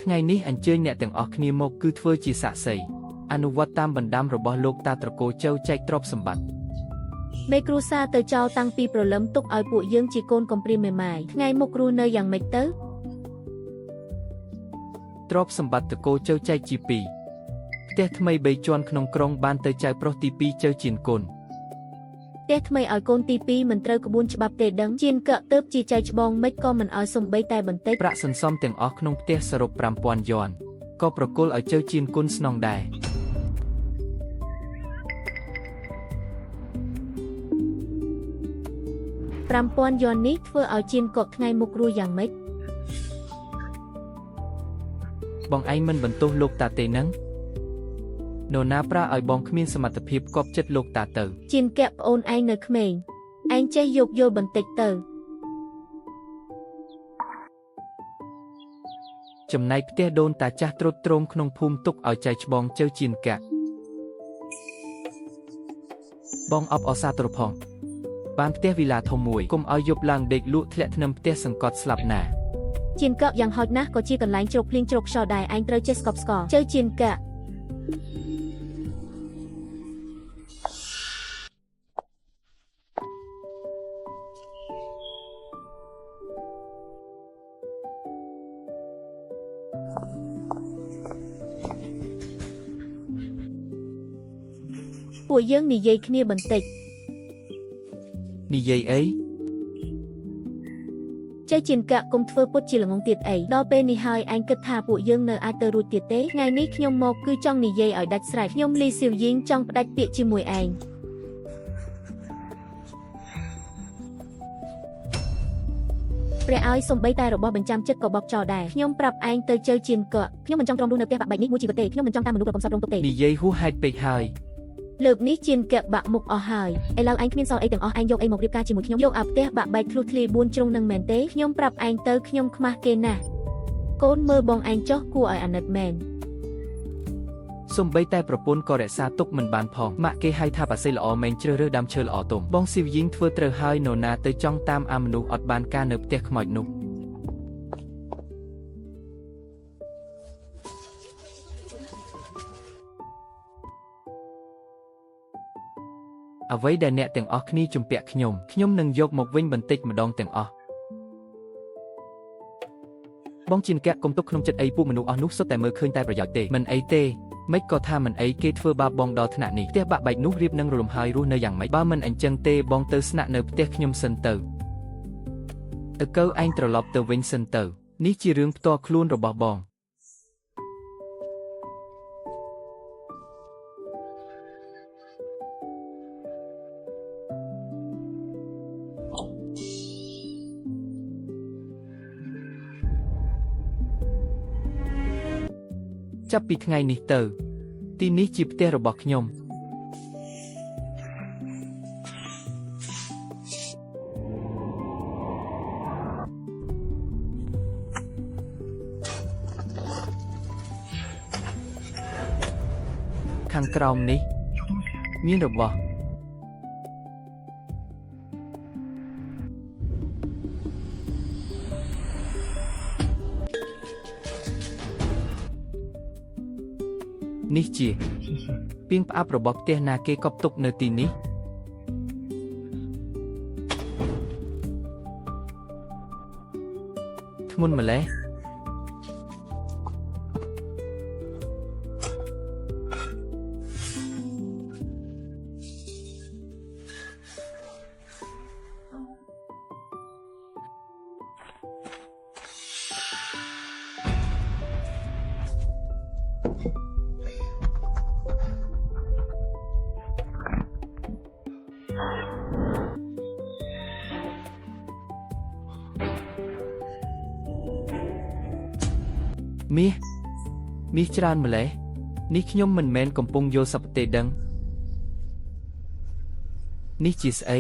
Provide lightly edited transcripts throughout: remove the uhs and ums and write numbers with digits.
ថ្ងៃនេះអញ្ជើញអ្នកទាំងអស់គ្នាមកគឺធ្វើជាសាក្សីអនុវត្តតាមបណ្ដាំរបស់លោកតាត្រកូលជើចែកទ្រព្យសម្បត្តិមេគ្រូសាទៅចោលតាំងពីព្រលឹមទុកឲ្យពួកយើងជាកូនកំព្រាមេម៉ាយថ្ងៃមុខរស់នៅយ៉ាងម៉េចទៅទ្រព្យសម្បត្តិត្រកូលជើចែកជាពីរផ្ទះថ្មី3ជាន់ក្នុងក្រុងបានទៅចៅប្រុសទី2ជើជៀនគុណផ្ទះថ្មីឲ្យកូនទី2មិនត្រូវក្បួនច្បាប់ទេដឹងជៀនកទៅជាចៅច្បងមិនក៏មិនឲ្យសំបីតែបន្តិចប្រាក់សន្សំទាំងអស់ក្នុងផ្ទះសរុប5000យន់ក៏ប្រគល់ឲ្យជើជៀនគុណស្នងដែរ5000យន់នេះធ្វើឲ្យជៀនកកថ្ងៃមុខរស់យ៉ាងម៉េចបងឯងមិនបន្ទោសលោកតាទេនឹងនរណាប្រាឲ្យបងគ្មានសមត្ថភាពគប់ចិត្តលោកតាទៅជៀនកប្អូនឯងនៅក្មេងឯងចេះយកយល់បន្តិចទៅចំណែកផ្ទះដូនតាចាស់ត្រុតត្រោមក្នុងភូមិទុកឲ្យចៅច្បងជើជៀនកៈបងអបអសាទរផងបានផ្ទះវីឡាធំមួយកុំឲ្យយប់ឡើងដេកលក់ធ្លាក់ធ្នឹមផ្ទះសង្កត់ស្លាប់ណាជៀនកកយ៉ាងហោចណាស់ក៏ជាកន្លែងជ្រកភ្លៀងជ្រកខ្យល់ដែរឯងត្រូវចេះស្កប់ស្កល់ជើជៀនកៈពួកយើងនិយាយគ្នាបន្តិចនិយាយអីចៃជៀនកៈគុំធ្វើពុតជាល្ងងទៀតអីដល់ពេលនេះហើយឯងគិតថាពួកយើងនៅអាចទៅរួចទៀតទេថ្ងៃនេះខ្ញុំមកគឺចង់និយាយឲ្យដាច់ស្រេចខ្ញុំលីសៀវយីងចង់ផ្ដាច់ពាក្យជាមួយឯងព្រះឲ្យសំបីតែរបស់បញ្ចាំចិត្តក៏បោកចោលដែរខ្ញុំប្រាប់ឯងទៅជើជៀនកៈខ្ញុំមិនចង់ទ្រាំរស់នៅផ្ទះបាក់បែកនេះមួយជីវិតទេខ្ញុំមិនចង់តាមមនុស្សប្រកបសត្វរងទុកទេនិយាយហួសហេតុពេកហើយលើកនេះជៀនកៈបាក់មុខអស់ហើយឥឡូវឯងគ្មានសល់អីទាំងអស់ឯងយកអីមករៀបការជាមួយខ្ញុំយកអាផ្ទះបាក់បែកធ្លុះធ្លាយ4ជ្រុងនឹងមែនទេខ្ញុំប្រាប់ឯងទៅខ្ញុំខ្មាស់គេណាស់កូនមើលបងឯងចុះគួរឲ្យអាណិតមែនសំបីតែប្រពន្ធក៏រក្សាទុកមិនបានផងម៉ាក់គេហៅថាប៉ាសីល្អមែនជ្រើសរើសដើមឈើល្អទុំបងស៊ីវយីងធ្វើត្រូវហើយនរណាទៅចង់តាមអាមនុស្សអត់បានការនៅផ្ទះខ្មោចនោះអ្វីដែលអ្នកទាំងអស់គ្នាជំពាក់ខ្ញុំនឹងយកមកវិញបន្តិចម្ដងទាំងអស់បងជៀនកៈកុំទុកក្នុងចិត្តអីពួកមនុស្សអស់នោះសុទ្ធតែមើលឃើញតែប្រយោជន៍ទេមិនអីទេមិនក៏ថាមិនអីគេធ្វើបាបបងដល់ថ្នាក់នេះផ្ទះបាក់បែកនោះរៀបនឹងរលំហើយរស់នៅយ៉ាងម៉េចបើមិនអញ្ចឹងទេបងទៅស្នាក់នៅផ្ទះខ្ញុំសិនទៅកូវឯងត្រឡប់ទៅវិញសិនទៅនេះជារឿងផ្ទាល់ខ្លួនរបស់បងចាប់ពីថ្ងៃនេះទៅទីនេះជាផ្ទះរបស់ខ្ញុំខាងក្រោមនេះមានរបស់នេះជាពាងផ្អាប់របស់ផ្ទះណាគេកប់ទុកនៅទីនេះធ្ងន់ម្ល៉េះមាសច្រើនម្ល៉េះនេះខ្ញុំមិនមែនកំពុងយល់សប្តិទេដឹងនេះជាស្អី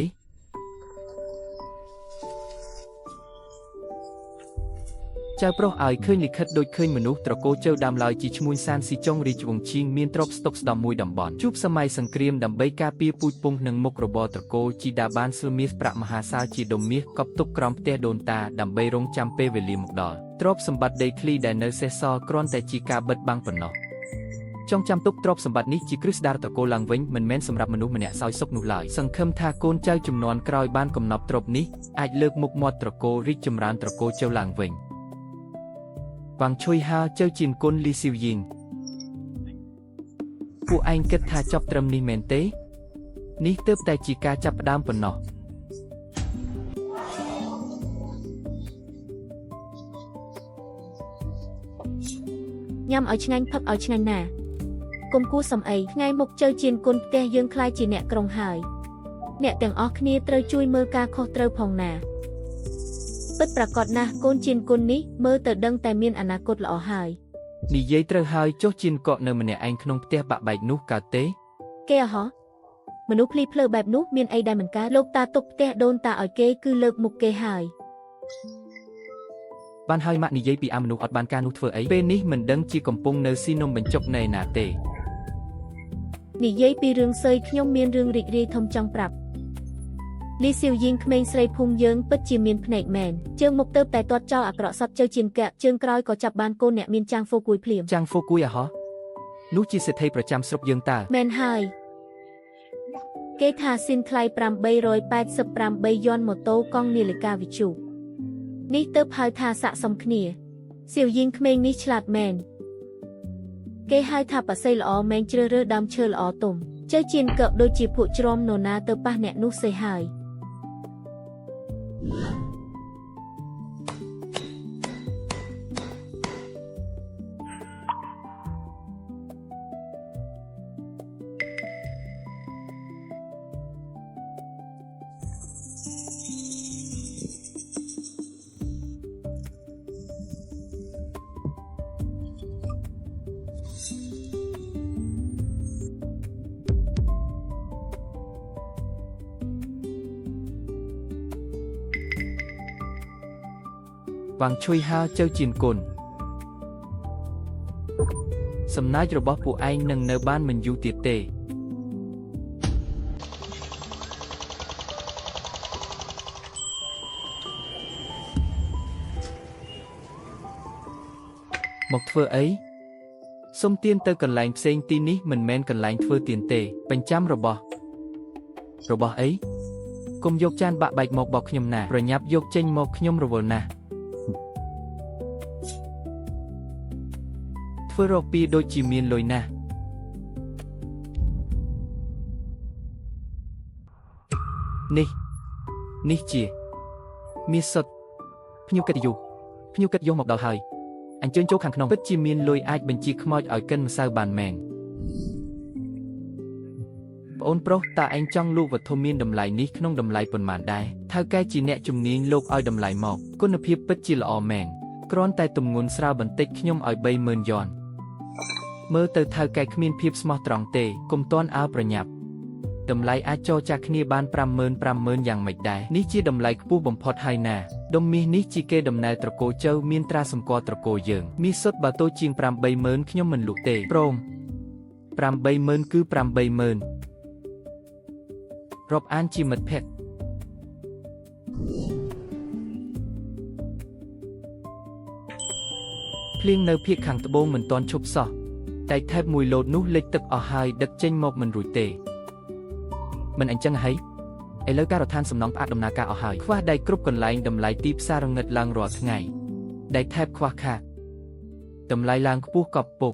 ចៅប្រុសឲ្យឃើញលិខិតដូចឃើញមនុស្សត្រកូលជើដើមឡើយជាឈ្មោះសានស៊ីចុងរីជវងឈីងមានទ្រព្យស្តុកស្តម្ភមួយតំបន់ជួបសម័យសង្គ្រាមដើម្បីការពារពូជពង្សនិងមុខរបរត្រកូលជីដាបានស្លមាសប្រាក់មហាសាលជាដុំមាសកប់ទុកក្រោមផ្ទះដូនតាដើម្បីរងចាំពេលវេលាមកដល់ទ្រព្យសម្បត្តិដីធ្លីដែលនៅសេសសល់គ្រាន់តែជាការបិទបាំងប៉ុណ្ណោះចងចាំទុកទ្រព្យសម្បត្តិនេះជាគ្រឹះស្ដារត្រកូលឡើងវិញមិនមែនសម្រាប់មនុស្សម្នាក់សោយសុខនោះឡើយសង្ឃឹមថាកូនចៅជំនាន់ក្រោយបានកំណប់ទ្រព្យនេះអាចលើកមុខមាត់ត្រកូលរីកចម្រើនត្រកូលជើឡើងវិញវ៉ាងឈុយហាជើជីនគុនលីស៊ីវយីងពួកឯងគិតថាចប់ត្រឹមនេះមែនទេនេះទើបតែជាការចាប់ផ្ដើមប៉ុណ្ណោះញ៉ាំឲ្យឆ្ងាញ់ផឹកឲ្យឆ្ងាញ់ណាគុំគូសំអីថ្ងៃមុខជើជៀនគុនផ្ទះយើងខ្លាចជាអ្នកក្រុងហើយអ្នកទាំងអស់គ្នាត្រូវជួយមើលការខុសត្រូវផងណាពិតប្រាកដណាស់កូនជៀនគុននេះមើលទៅដឹងតែមានអនាគតល្អហើយនិយាយត្រូវហើយចុះជៀនកក់នៅម្នាក់ឯងក្នុងផ្ទះបាក់បែកនោះកើតទេគេអហ៎មនុស្សភ្លីភ្លើបែបនោះមានអីដែលមិនកើតលោកតាទុកផ្ទះដូនតាឲ្យគេគឺលើកមុខគេហើយបានហើយម៉ាក់និយាយពីមនុស្សអត់បានការនោះធ្វើអីពេលនេះមិនដឹងជាកំពុងនៅស៊ីនំបញ្ចុកណែណាទេនិយាយពីរឿងសើយខ្ញុំមានរឿងរីករាយធំចង់ប្រាប់លីស៊ីវយីងក្មេងស្រីភូមិយើងពិតជាមានភ្នែកមែនជើងមុខទៅតែទាត់ចោលអាក្រក់សត្វជើជៀនកាក់ជើងក្រោយក៏ចាប់បានកូនអ្នកមានចាងហ្វូគួយភ្លាមចាងហ្វូគួយហ៎នោះជាសេដ្ឋីប្រចាំស្រុកយើងតើមែនហើយគេថាស៊ីនថ្លៃ888យន់ម៉ូតូកង់នាឡិកាវិជុនេះទៅហៅថាស័កសមគ្នាសៀវយីងក្មេងនេះឆ្លាតមែនគេហៅថាប៉ាសីល្អមែនជ្រើសរើសដើមឈើល្អទុំជើជៀនកឹកដូចជាពួកជ្រាំនរណាទៅប៉ះអ្នកនោះសេះហើយវ៉ាងឈុយហាជើជីនគុនសំណាចរបស់ពួកឯងនឹងនៅបានមិនយូរទៀតទេមកធ្វើអីសុំទៀនទៅកន្លែងផ្សេងទីនេះមិនមែនកន្លែងធ្វើទៀនទេបញ្ចាំរបស់អីកុំយកចានបាក់បែកមកបោកខ្ញុំណាប្រញាប់យកចេញមកខ្ញុំរវល់ណាស់ធ្វើរកពីដូចជាមានលុយណាស់នេះជាមាសសុទ្ធភ្ញៀវកិត្តិយសមកដល់ហើយអញ្ជើញចូលខាងក្នុងពិតជាមានលុយអាចបញ្ជាខ្មោចឲ្យកិនម្សៅបានមែនប្អូនប្រុសតើឯងចង់លក់វត្ថុមានតម្លៃនេះក្នុងតម្លៃប៉ុន្មានដែរថៅកែជាអ្នកជំនាញលោកឲ្យតម្លៃមកគុណភាពពិតជាល្អមែនគ្រាន់តែទម្ងន់ស្រាលបន្តិចខ្ញុំឲ្យ30000យន់មើលទៅថៅកែគ្មានភាពស្មោះត្រង់ទេកុំតន់អើប្រញាប់តម្លៃអាចចរចាគ្នាបាន50000យ៉ាងម៉េចដែរនេះជាតម្លៃខ្ពស់បំផុតហើយណាដុំមាសនេះជាគេដំណើរត្រកូលជើមានត្រាសម្គាល់ត្រកូលយើងមាសសុទ្ធបើតូចជាង80000ខ្ញុំមិនលក់ទេព្រម80000គឺ80000រាប់អានជាមិត្តភក្តិភ្លៀងនៅភាគខាងត្បូងមិនទាន់ឈប់សោះតែថែបមួយលោតនោះលិចទឹកអស់ហើយដឹកចេញមកមិនរួចទេមិនអញ្ចឹងហើយឥឡូវការដ្ឋានសំណង់ផ្អាកដំណើរការអស់ហើយខ្វះដៃគ្រប់កន្លែងតម្លៃទីផ្សាររងឹតឡើងរាល់ថ្ងៃដៃថែបខ្វះខាតតម្លៃឡើងខ្ពស់កប់ពុក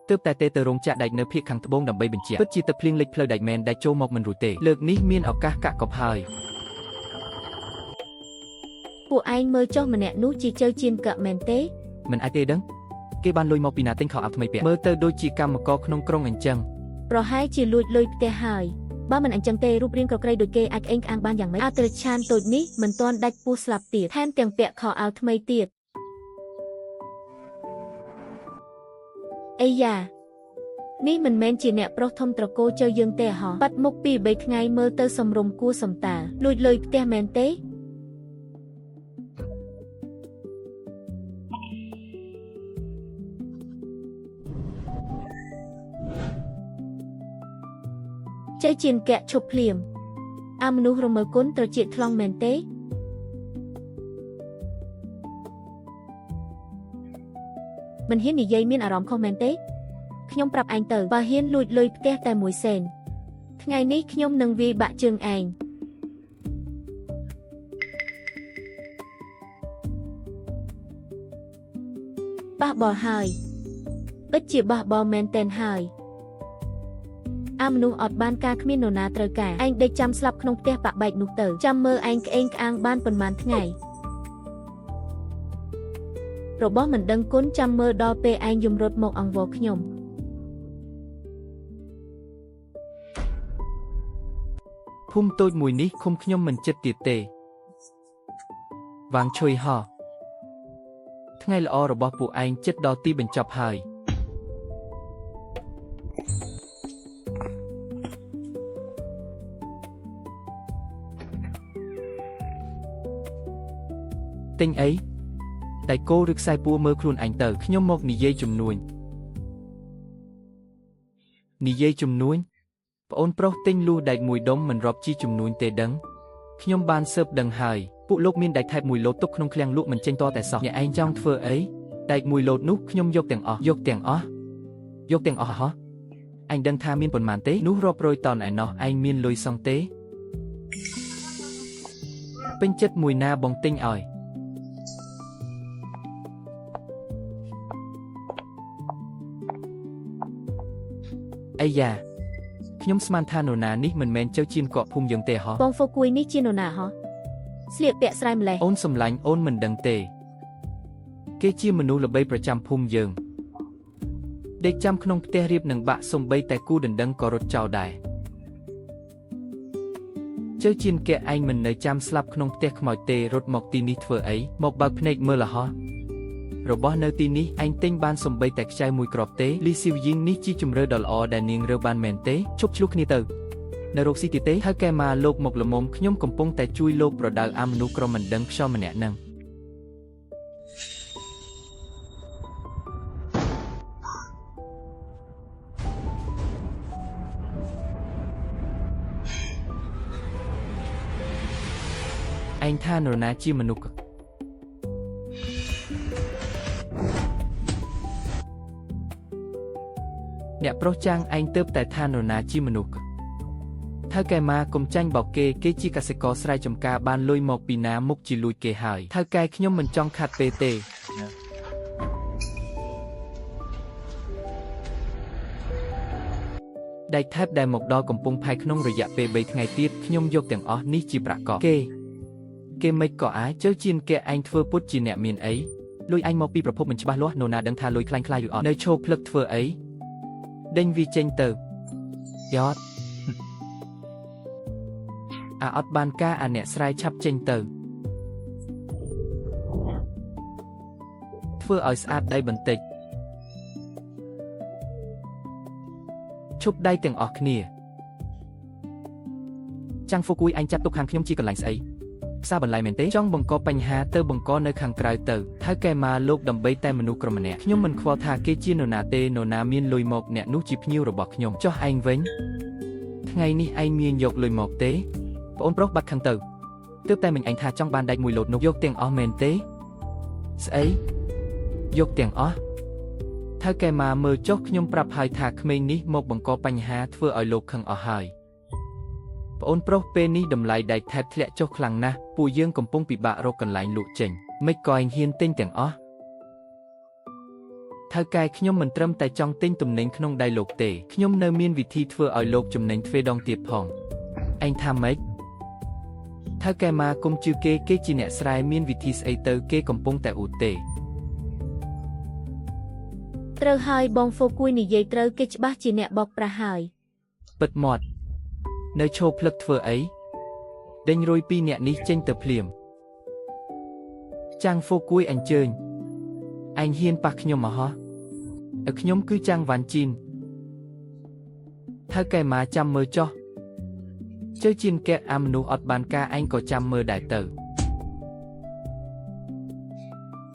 ទើបតែទៅរោងចក្រដែកនៅភាគខាងត្បូងដើម្បីបញ្ជាក់ពិតជាទឹកភ្លៀងលិចផ្លូវដែកមែនដែកចូលមកមិនរួចទេលើកនេះមានឱកាសកាក់កប់ហើយពួកឯងមើលចុះម្នាក់នោះជាជើជៀនកឹកមែនទេមិនអាចទេដឹងគេបានលុយមកពីណាទិញខោអាវថ្មីពាក់មើលទៅដូចជាកម្មករក្នុងក្រុងអញ្ចឹងប្រហែលជាលួចលុយផ្ទះហើយបើមិនអញ្ចឹងទេរូបរាងក្រក្រៃដូចគេអាចក្អេងក្អាងបានយ៉ាងម៉េចអត្រឆានតូចនេះមិនទាន់ដាច់ពោះស្លាប់ទៀតថែមទាំងពាក់ខោអាវថ្មីទៀតអីយ៉ានេះមិនមែនជាអ្នកប្រុសធំត្រកូលជើយើងទេហ៎បាត់មុខពី3ថ្ងៃមើលទៅសំរុំគួរសំតាលួចលុយផ្ទះមែនទេ chơi chiên kẹ chụp liềm manu rồng mơ côn tờ triệt thong mền tế mình hiếnនិយាយមានអារម្មណ៍ខុសមែនទេខ្ញុំប្រាប់ឯងទៅបើហ៊ានលួចលុយផ្ទះតែមួយសេនថ្ងៃនេះខ្ញុំនឹងវាយបាក់ជើងឯងបះបោះហើយពិតជាបះបោះមែនតែនហើយមនុស្សអត់បានការគ្មាននរណាត្រូវការឯងដេកចាំស្លាប់ក្នុងផ្ទះបាក់បែកនោះទៅចាំមើលឯងក្អេងក្អាងបានប៉ុន្មានថ្ងៃរបស់មិនដឹងគុណចាំមើលដល់ពេលឯងយំរត់មកអង្វរខ្ញុំភូមិតូចមួយនេះឃុំខ្ញុំមិនចិត្តទៀតទេវាងឈុយហោះថ្ងៃល្អរបស់ពួកឯងចិត្តដល់ទីបញ្ចប់ហើយទិញអីដៃគោឬខ្សែពួរមើលខ្លួនឯងទៅខ្ញុំមកនិយាយជំនួញប្អូនប្រុសទិញលួសដែកមួយដុំមិនរាប់ជីជំនួញទេដឹងខ្ញុំបានស៊ើបដឹងហើយពួកលោកមានដែកថែបមួយលោតទុកក្នុងឃ្លាំងលក់មិនចេញតតែសោះអ្នកឯងចង់ធ្វើអីដែកមួយលោតនោះខ្ញុំយកទាំងអស់ហ៎អញដឹងថាមានប៉ុន្មានទេនោះរាប់រយតនឯណោះឯងមានលុយសងទេពេញចិត្តមួយណាបងទិញឲ្យអាយ៉ាខ្ញុំស្មានថានរណានេះមិនមែនចៅជៀនកក់ភូមិយើងទេហ៎បងហ្វូគួយនេះជានរណាហ៎ស្លៀកពាក់ស្រែម្លេះអូនសម្លាញ់អូនមិនដឹងទេគេជាមនុស្សល្បីប្រចាំភូមិយើងដេកចាំក្នុងផ្ទះរៀបនឹងបាក់សំបីតែគូដណ្ដឹងក៏រត់ចោលដែរចៅជៀនកែឯងមិននៅចាំស្លាប់ក្នុងផ្ទះខ្មោចទេរត់មកទីនេះធ្វើអីមកបើកភ្នែកមើលហ៎របស់នៅទីនេះឯងទិញបានសំបីតែខ្ចៅមួយគ្រាប់ទេលីស៊ីវយីងនេះជាជំរឿដ៏ល្អដែលនាងរើបានមែនទេឈប់ឆ្លោះគ្នាទៅនៅរកស៊ីទៀតទេហើយកែមកលោកមកលមុំខ្ញុំកំពុងតែជួយលោកប្រដៅមនុស្សក្រុមមិនដឹងខ្យល់ម្នាក់ហ្នឹងឯងថានរណាជាមនុស្សអ្នកប្រុសចាងឯងទៅតែថានរណាជាមនុស្សថៅកែម៉ាកុំចាញ់បោកគេជាកសិករស្រែចម្ការបានលុយមកពីណាមុខជាលួចគេហើយថៅកែខ្ញុំមិនចង់ខាត់ពេលទេដែកថែបដែលមកដល់កំពង់ផែក្នុងរយៈពេល3ថ្ងៃទៀតខ្ញុំយកទាំងអស់នេះជាប្រាក់កក់គេមិនក៏អាចជើជៀនកែឯងធ្វើពុតជាអ្នកមានអីលុយឯងមកពីប្រភពមិនច្បាស់លាស់នរណាដឹងថាលុយខ្លាញ់ឬអត់នៅឈោភ្លឹកធ្វើអីដេញវាចេញទៅយ៉តអត់បានការអ្នកស្រ័យឆាប់ចេញទៅធ្វើឲ្យស្អាតដៃបន្តិចឈប់ដៃទាំងអស់គ្នាចាំងហ្វូគួយឯងចាត់ទុកខាងខ្ញុំជាកន្លែងស្អីផ្សារបន្លែមែនទេចង់បង្កបញ្ហាទៅបង្កនៅខាងក្រៅទៅថៅកែមកលោកដើម្បីតែមនុស្សក្រុមម្នាក់ខ្ញុំមិនខ្វល់ថាគេជានរណាទេនរណាមានលុយមកអ្នកនោះជាភ្ញៀវរបស់ខ្ញុំចុះឯងវិញថ្ងៃនេះឯងមានយកលុយមកទេប្អូនប្រុសបាត់ខាងទៅទើបតែមិញឯងថាចង់បានដែកមួយលោតនោះយកទាំងអស់មែនទេស្អីយកទាំងអស់ថៅកែមកមើលចុះខ្ញុំប្រាប់ហើយថាក្មេងនេះមកបង្កបញ្ហាធ្វើឲ្យលោកខឹងអស់ហើយប្អូនប្រុសពេលនេះតម្លៃដែកថែបធ្លាក់ចុះខ្លាំងណាស់ពួកយើងកំពុងពិបាករកកន្លែងលក់ចេញមិនក៏ឯងហ៊ានទិញទាំងអស់ថៅកែខ្ញុំមិនត្រឹមតែចង់ទិញទំនិញក្នុងដៃលោកទេខ្ញុំនៅមានវិធីធ្វើឲ្យលោកចំណេញទ្វេដងទៀតផងឯងថាម៉េចថៅកែមកគុំជឿគេជាអ្នកស្រែមានវិធីស្អីទៅគេកំពុងតែអ៊ូទេត្រូវហើយបងហ្វូគួយនិយាយត្រូវគេច្បាស់ជាអ្នកបោកប្រាស់ហើយពិតមាត់នៅឈោភ្លឹកធ្វើអីដេញរួយពីអ្នកនេះចេញទៅភ្លាមចាងហ្វូគួយអញ្ជើញឯងហ៊ានប៉ះខ្ញុំមកហ៎ខ្ញុំគឺចាងវ៉ាន់ជីនថៅកែមកចាំមើលចុះជើជៀនកែមនុស្សអត់បានការឯងក៏ចាំមើលដែរទៅ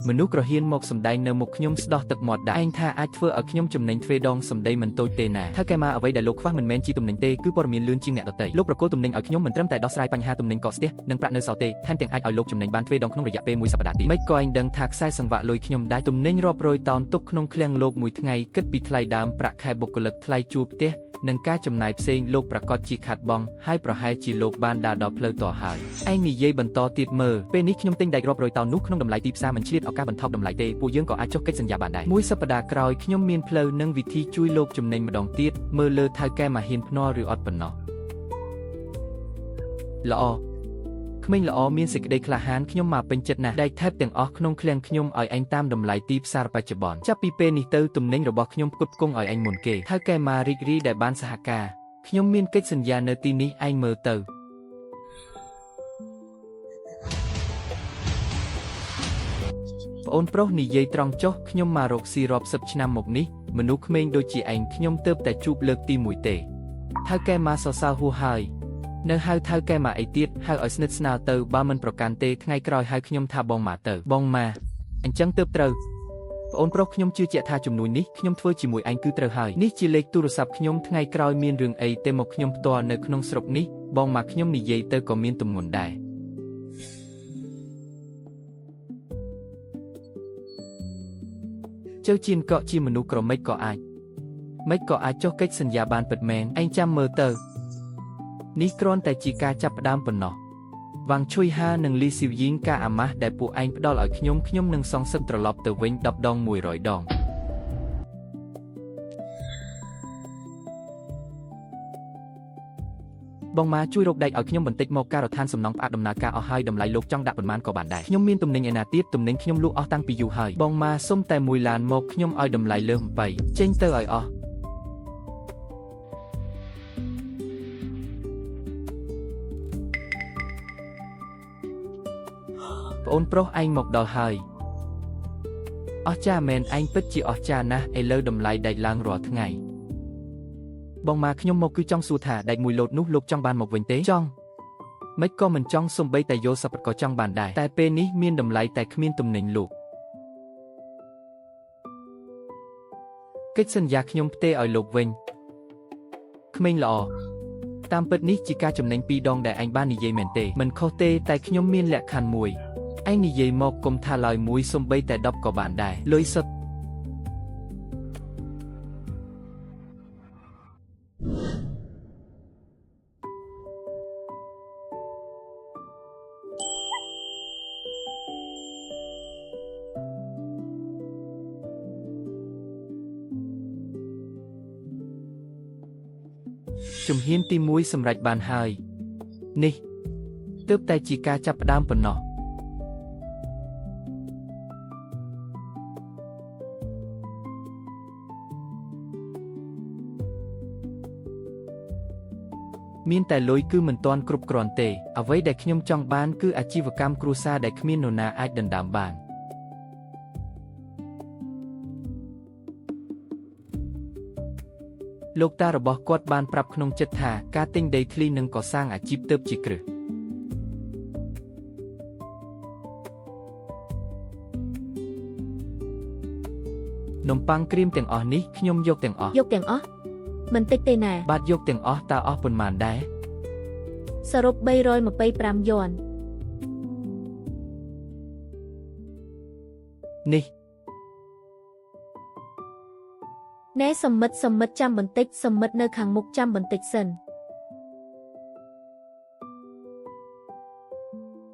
មនុស្សក្រហ៊ានមកសម្ដែងនៅមុខខ្ញុំស្ដោះទឹកមាត់ដែរឯងថាអាចធ្វើឲ្យខ្ញុំចំណេញទ្វេដងសម្ដីមិនតូចទេណាថាកែមកអ្វីដែលលោកខ្វះមិនមែនជាទំនិញទេគឺព័ត៌មានលឿនជាងអ្នកដទៃលោកប្រកល់ទំនិញឲ្យខ្ញុំមិនត្រឹមតែដោះស្រាយបញ្ហាទំនិញកកស្ទះនិងប្រាក់នៅសល់ទេថែមទាំងអាចឲ្យលោកចំណេញបានទ្វេដងក្នុងរយៈពេល1សប្តាហ៍ទៀតមិនក៏ឯងដឹងថាខ្សែសង្វាក់លុយខ្ញុំដែរទំនិញរាប់រយតោនទុកក្នុងឃ្លាំងលោកមួយថ្ងៃគិតពីថ្លៃដើមប្រាក់ខែបុគ្គលិកថ្លៃជួលផ្ទះនិងការចំណាយផ្សេងលោកប្រកាសជាខាត់បងហើយប្រហែលជាលោកបានដើរដល់ផ្លូវតហើយឯងនិយាយបន្តទៀតមើលពេលនេះខ្ញុំទិញដែករាប់រយតោននោះក្នុងតម្លៃទីផ្សារមិនឆ្លៀតឱកាសបន្ថប់តម្លៃទេពួកយើងក៏អាចចុះកិច្ចសន្យាបានដែរមួយសប្តាហ៍ក្រោយខ្ញុំមានផ្លូវនិងវិធីជួយលោកចំណេញម្ដងទៀតមើលលើថៅកែមកហ៊ានភ្នាល់ឬអត់ប៉ុណ្ណោះល្អក្មេងល្អមានសេចក្តីក្លាហានខ្ញុំមកពេញចិត្តណាស់ដែកថេបទាំងអស់ក្នុងឃ្លាំងខ្ញុំឲ្យឯងតាមតម្លៃទីផ្សារបច្ចុប្បន្នចាប់ពីពេលនេះទៅទំនិញរបស់ខ្ញុំផ្គត់ផ្គង់ឲ្យឯងមុនគេថៅកែមករីករាយដែលបានសហការខ្ញុំមានកិច្ចសន្យានៅទីនេះឯងមើលទៅប្អូនប្រុសនិយាយត្រង់ចុះខ្ញុំមករកស៊ីរាប់សិបឆ្នាំមកនេះមនុស្សក្មេងដូចជាឯងខ្ញុំទើបតែជួបលើកទី1ទេថៅកែមកសរសើរហួសហើយនៅហៅថៅកែមកអីទៀតហៅឲ្យស្និទ្ធស្នាលទៅបើមិនប្រកាន់ទេថ្ងៃក្រោយហៅខ្ញុំថាបងមកទៅបងមកអញ្ចឹងទើបត្រូវប្អូនប្រុសខ្ញុំជឿជាក់ថាជំនួយនេះខ្ញុំធ្វើជាមួយឯងគឺត្រូវហើយនេះជាលេខទូរស័ព្ទខ្ញុំថ្ងៃក្រោយមានរឿងអីទេមកខ្ញុំផ្ទាល់នៅក្នុងស្រុកនេះបងមកខ្ញុំនិយាយទៅក៏មានទម្ងន់ដែរចៅជៀនកក់ជាមនុស្សក្រមិចក៏អាចចុះកិច្ចសន្យាបានពិតមែនឯងចាំមើលទៅនេះគ្រាន់តែជាការចាប់ផ្ដើមប៉ុណ្ណោះវ៉ាងឈុយហានិងលីស៊ីវយីងការអាម៉ាស់ដែលពួកឯងផ្ដល់ឲ្យខ្ញុំនឹងសងសឹកត្រឡប់ទៅវិញ10ដង100ដងបងមកជួយរកដែកឲ្យខ្ញុំបន្តិចមកការដ្ឋានសំណង់ផ្អាកដំណើរការអស់ហើយតម្លៃលោកចង់ដាក់ប៉ុន្មានក៏បានដែរខ្ញុំមានទំនិញឯណាទៀតទំនិញខ្ញុំលក់អស់តាំងពីយូរហើយបងមកសុំតែ1ឡានមកខ្ញុំឲ្យតម្លៃលើស8ចេញទៅឲ្យអស់ប្អូនប្រុសឯងមកដល់ហើយអស្ចារ្យមែនឯងពិតជាអស្ចារ្យណាស់ឥឡូវតម្លៃដែកឡើងរាល់ថ្ងៃបងមកខ្ញុំមកគឺចង់សួរថាដែកមួយលោតនោះលោកចង់បានមកវិញទេចង់មិនក៏មិនចង់សំបីតែយកសប្បុរសក៏ចង់បានដែរតែពេលនេះមានតម្លៃតែគ្មានទំនិញលោកកិច្ចសន្យាខ្ញុំផ្ទេរឲ្យលោកវិញក្មេងល្អតាមពិតនេះជាការចំណេញ2ដងដែលឯងបាននិយាយមែនទេមិនខុសទេតែខ្ញុំមានលក្ខខណ្ឌមួយឯងនិយាយមកកុំថាឡើយមួយសំបីតែ10ក៏បានដែរលុយសុទ្ធជំហានទី1សម្រេចបានហើយនេះទើបតែជាការចាប់ផ្ដើមប៉ុណ្ណោះមានតែលុយគឺមិនទាន់គ្រប់គ្រាន់ទេអ្វីដែលខ្ញុំចង់បានគឺអាជីវកម្មគ្រួសារដែលគ្មាននរណាអាចដណ្ដើមបានលោកតារបស់គាត់បានប្រាប់ក្នុងចិត្តថាការទិញដីធ្លីនិងកសាងអាជីពទើបជាគ្រឹះនំប៉័ងគ្រីមទាំងអស់នេះខ្ញុំយកទាំងអស់មិនតិចទេណាបាទយកទាំងអស់តើអស់ប៉ុន្មានដែរសរុប325យ៉ននេះណែសមិទ្ធចាំបន្តិចសមិទ្ធនៅខាងមុខចាំបន្តិចសិន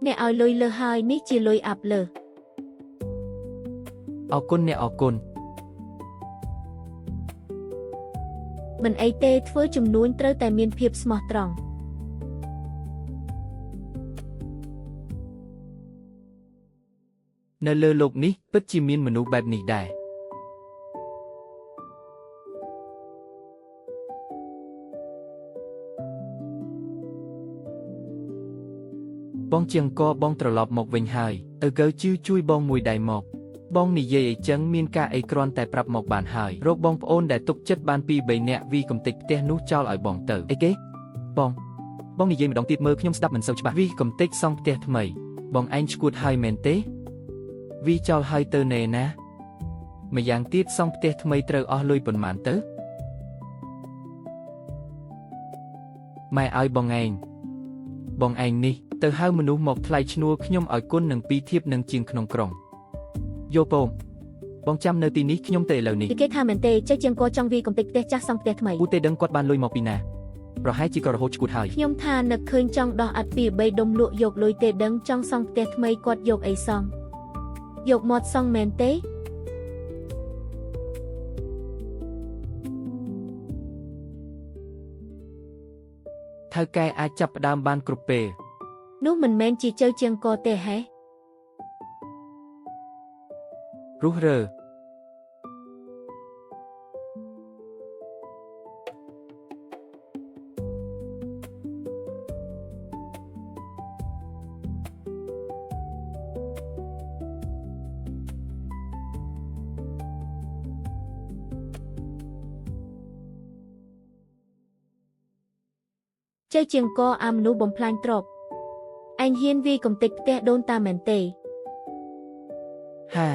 អ្នកឲ្យលុយលើហើយនេះជាលុយអាប់លើអរគុណអ្នកអរគុណមិនអីទេធ្វើជំនួញត្រូវតែមានភាពស្មោះត្រង់នៅលើលោកនេះពិតជាមានមនុស្សបែបនេះដែរបងជាងកបងត្រឡប់មកវិញហើយឪកើជឿជួយបងមួយដៃមកបងនិយាយអីចឹងមានការអីគ្រាន់តែប្រាប់មកបានហើយរកបងប្អូនដែលទុកចិត្តបាន2-3នាក់វីកំតិចផ្ទះនោះចោលឲ្យបងទៅអីគេបងនិយាយម្ដងទៀតមើលខ្ញុំស្ដាប់មិនសូវច្បាស់វីកំតិចសង់ផ្ទះថ្មីបងឯងឈួតហើយមែនទេ វីចោលហើយទៅណែណាម្យ៉ាងទៀតសង់ផ្ទះថ្មីត្រូវអស់លុយប៉ុន្មានទៅម៉ែឲ្យបងឯងនេះទៅហៅមនុស្សមកថ្លៃឈ្នួលខ្ញុំឲ្យគុណនឹងពីរធៀបនឹងជាងក្នុងក្រុងយោពងបងចាំនៅទីនេះខ្ញុំទៅឥឡូវនេះគេថាមែនទេចេះជាងគាត់ចង់វាកំតិចផ្ទះចាស់សង់ផ្ទះថ្មីពូទេដឹងគាត់បានលុយមកពីណាប្រហែលជាក៏រហូតឈួតហើយខ្ញុំថានឹកឃើញចង់ដោះអត់ពី3ដុំលក់យកលុយទេដឹងចង់សង់ផ្ទះថ្មីគាត់យកអីសង់យកមាត់សង់មែនទេថៅកែអាចចាប់ផ្ដើមបានគ្រប់ពេលនោះមិនមែនជាជើជាងកទេហេរុះរើជើជាងកអាមនុស្សបំផ្លាញទ្រព្យអញហ៊ានវាកំតិចផ្ទះដូនតាមែនទេហា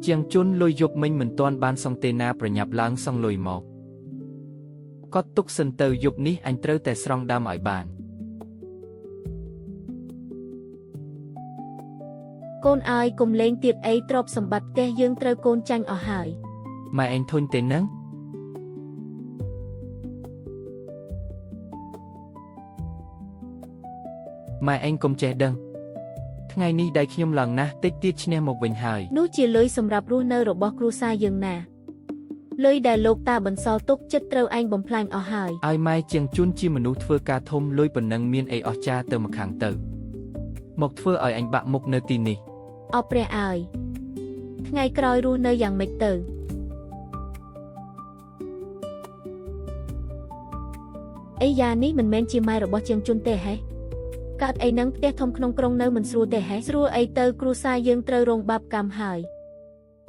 ជាងជន់លុយយប់មិញមិនទាន់បានសង់ទេណាប្រញាប់ឡើងសង់លុយមកគាត់ទុកសិនទៅយប់នេះអញត្រូវតែស្រង់ដើមឲ្យបានកូនអើយកុំលេងទៀតអីទ្រព្យសម្បត្តិផ្ទះយើងត្រូវកូនចាញ់អស់ហើយម៉ែឯងធុញទេនឹងម៉ែឯងកុំចេះដឹងថ្ងៃនេះដៃខ្ញុំឡើងណាស់តិចទៀតឈ្នះមកវិញហើយនោះជាលុយសម្រាប់រស់នៅរបស់គ្រួសារយើងណាលុយដែលលោកតាបន្សល់ទុកចិត្តត្រូវឯងបំផ្លាញអស់ហើយឲ្យម៉ែជាងជន់ជាមនុស្សធ្វើការធំលុយប៉ុណ្ណឹងមានអីអស្ចារ្យទៅម្ខាងទៅមកធ្វើឲ្យអញបាក់មុខនៅទីនេះអោព្រះអើយថ្ងៃក្រោយរស់នៅយ៉ាងម៉េចទៅអីយ៉ានេះមិនមែនជាម៉ែរបស់ជាងជន់ទេហេកើតអីនឹងផ្ទះធំក្នុងក្រុងនៅមិនស្រួលទេហេស្រួលអីទៅគ្រួសារយើងត្រូវរងបាបកម្មហើយ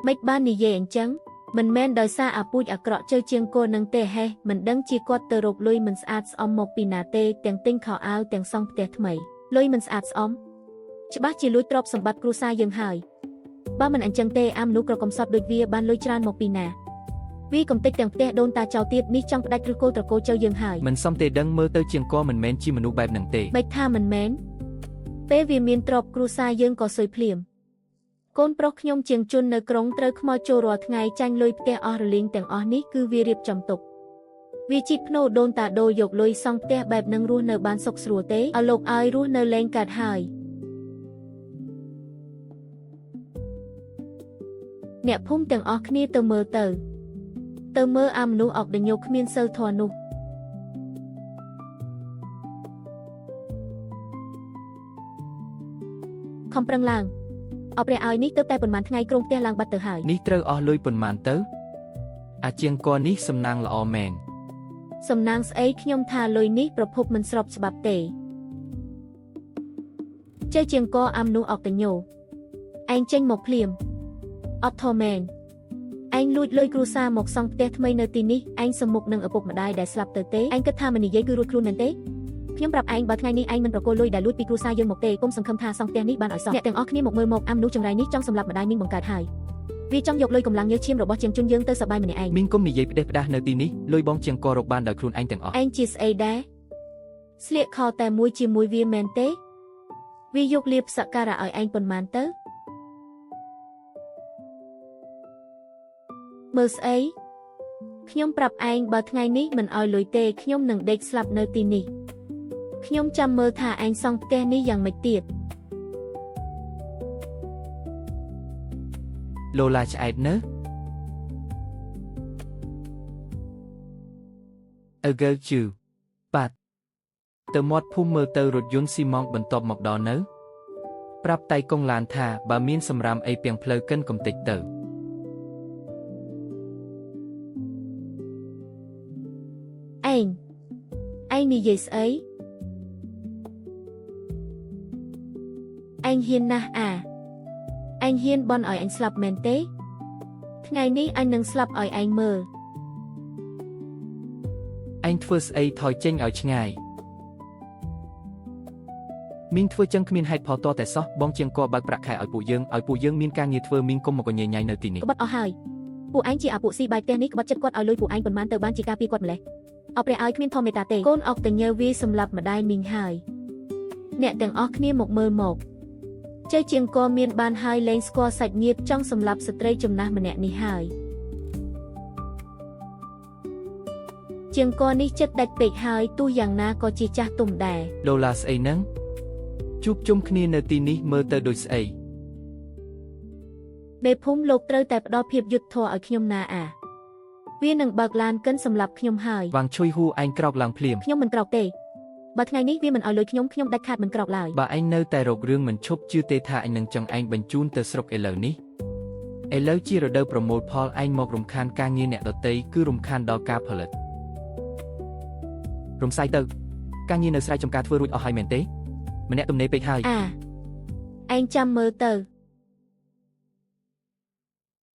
មិនបាននិយាយអញ្ចឹងមិនមែនដោយសារអាពូជអាក្រក់ជើជាងកូននឹងទេហេមិនដឹងជាគាត់ទៅរកលុយមិនស្អាតស្អំមកពីណាទេទាំងទិញខោអាវទាំងសង់ផ្ទះថ្មីលុយមិនស្អាតស្អំច្បាស់ជាលួចទ្រព្យសម្បត្តិគ្រួសារយើងហើយបើមិនអញ្ចឹងទេអាមនុស្សក្រកំសត់ដូចវាបានលុយច្រើនមកពីណាវាកំតិចទាំងផ្ទះដូនតាចៅទៀតនេះចង់ផ្ដាច់ឬគោលត្រកូលជើយើងហើយមិនសមទេដឹងមើលទៅជាងកមិនមែនជាមនុស្សបែបហ្នឹងទេបែបថាមិនមែនពេលវាមានទ្រព្យគ្រួសារយើងក៏ស៊ុយភ្លាមកូនប្រុសខ្ញុំជាងជន់នៅក្រុងត្រូវខ្មោចចូលរាល់ថ្ងៃចាញ់លុយផ្ទះអស់រលីងទាំងអស់នេះគឺវារៀបចំទុកវាជីកភ្នោដូនតាដូរយកលុយសង់ផ្ទះបែបនឹងរស់នៅបានសុខស្រួលទេឲ្យលោកឲ្យរស់នៅលែងកាត់ហើយអ្នកភូមិទាំងអស់គ្នាទៅមើលអាមនុស្សអុកដញោគ្មានសិលធម៌នោះខំប្រឹងឡើងអោព្រះឲ្យនេះទៅតែប៉ុន្មានថ្ងៃក្រុងផ្ទះឡើងបាត់ទៅហើយនេះត្រូវអស់លុយប៉ុន្មានទៅអាជាងកនេះសំណាងល្អមែនសំណាងស្អីខ្ញុំថាលុយនេះប្រភពមិនស្របច្បាប់ទេចេះជាងកអាមនុស្សអុកដញោឯងចេញមកភ្លាមអត់ធម៌មែនឯងលួចលុយគ្រួសារមកសង់ផ្ទះថ្មីនៅទីនេះឯងសំមុខនឹងឪពុកម្ដាយដែលស្លាប់ទៅទេឯងគិតថាមិននិយាយគឺរួចខ្លួនមែនទេខ្ញុំប្រាប់ឯងបើថ្ងៃនេះឯងមិនប្រគល់លុយដែលលួចពីគ្រួសារយើងមកទេកុំសង្ឃឹមថាសង់ផ្ទះនេះបានឲ្យសង់អ្នកទាំងអស់គ្នាមកមើលមកអាមនុស្សចង្រៃនេះចង់សម្លាប់ម្ដាយមីងបង្កើតហើយវាចង់យកលុយកម្លាំងញើសឈាមរបស់ជាងជន់យើងទៅសប្បាយម្នាក់ឯងមីងកុំនិយាយផ្ដេសផ្ដាសនៅទីនេះលុយបងជាងករកបានដោយខ្លួនឯងទាំងអស់ឯងជាស្អីដែរស្លៀកខោតែមួយជាមួយវាមែនទេវាយកលៀបសក្ការៈឲ្យឯងប៉ុន្មានទៅមើលស្អីខ្ញុំប្រាប់ឯងបើថ្ងៃនេះមិនឲ្យលុយទេខ្ញុំនឹងដេកស្លាប់នៅទីនេះខ្ញុំចាំមើលថាឯងសង់ផ្ទះនេះយ៉ាងម៉េចទៀតឡូឡាឆ្អែតនៅអើកើជឺបាត់ទៅមាត់ភូមិមើលទៅរថយន្តស៊ីម៉ងបន្ទាប់មកដល់នៅប្រាប់តៃកងឡានថាបើមានសម្រាមអីពាំងផ្លូវកិនកំតិចទៅឯងនិយាយស្អីឯងហ៊ានណាស់ឯងហ៊ានបន់ឲ្យអញស្លាប់មែនទេថ្ងៃនេះអញនឹងស្លាប់ឲ្យឯងមើលឯងធ្វើស្អីថយចេញឲ្យឆ្ងាយ មីងធ្វើចឹងគ្មានហេតុផលតតែសោះបងជាងក៏បើកប្រាក់ខែឲ្យពួកយើងមានការងារធ្វើមីងកុំមកកញ៉ៃនៅទីនេះ ក្បត់អស់ហើយពួកឯងជាអាពួកស៊ីបាយផ្ទះនេះក្បត់ចិត្តគាត់ឲ្យលុយពួកឯងប៉ុន្មានទៅបានជាការពីគាត់ម្លេះអោព្រះឲ្យគ្មានធម៌មេត្តាទេកូនអុកតញើវាសម្លាប់ម្ដាយមីងហើយអ្នកទាំងអស់គ្នាមកមើលមកជ័យជាងក៏មានបានហើយលែងស្គាល់សាច់ញាតិចង់សម្លាប់ស្ត្រីចំណាស់ម្នាក់នេះហើយជាងក៏នេះចិត្តដាច់ពេកហើយទោះយ៉ាងណាក៏ជាចាស់ទុំដែរ ដុល្លារស្អីហ្នឹងជួបជុំគ្នានៅទីនេះមើលទៅដូចស្អី មេភូមិលោកត្រូវតែផ្ដល់ភាពយុត្តិធម៌ឲ្យខ្ញុំណាអាវានឹងបើកឡានកិនសម្រាប់ខ្ញុំហើយ វាងឈុយហ៊ូឯងក្រោកឡើងភ្លាម ខ្ញុំមិនក្រោកទេបើថ្ងៃនេះវាមិនឲ្យលុយខ្ញុំដាច់ខាតមិនក្រោកឡើយ បើឯងនៅតែរករឿងមិនឈប់ជឿទេថាឯងនឹងចង់ឯងបញ្ជូនទៅស្រុកឥឡូវនេះឥឡូវជារដូវប្រមូលផលឯងមករំខានការងារអ្នកដទៃគឺរំខានដល់ការផលិតរំសាយទៅការងារនៅស្រែចម្ការធ្វើរួចអស់ហើយមែនទេម្នាក់ទំនេរពេកហើយ ឯងចាំមើលទៅ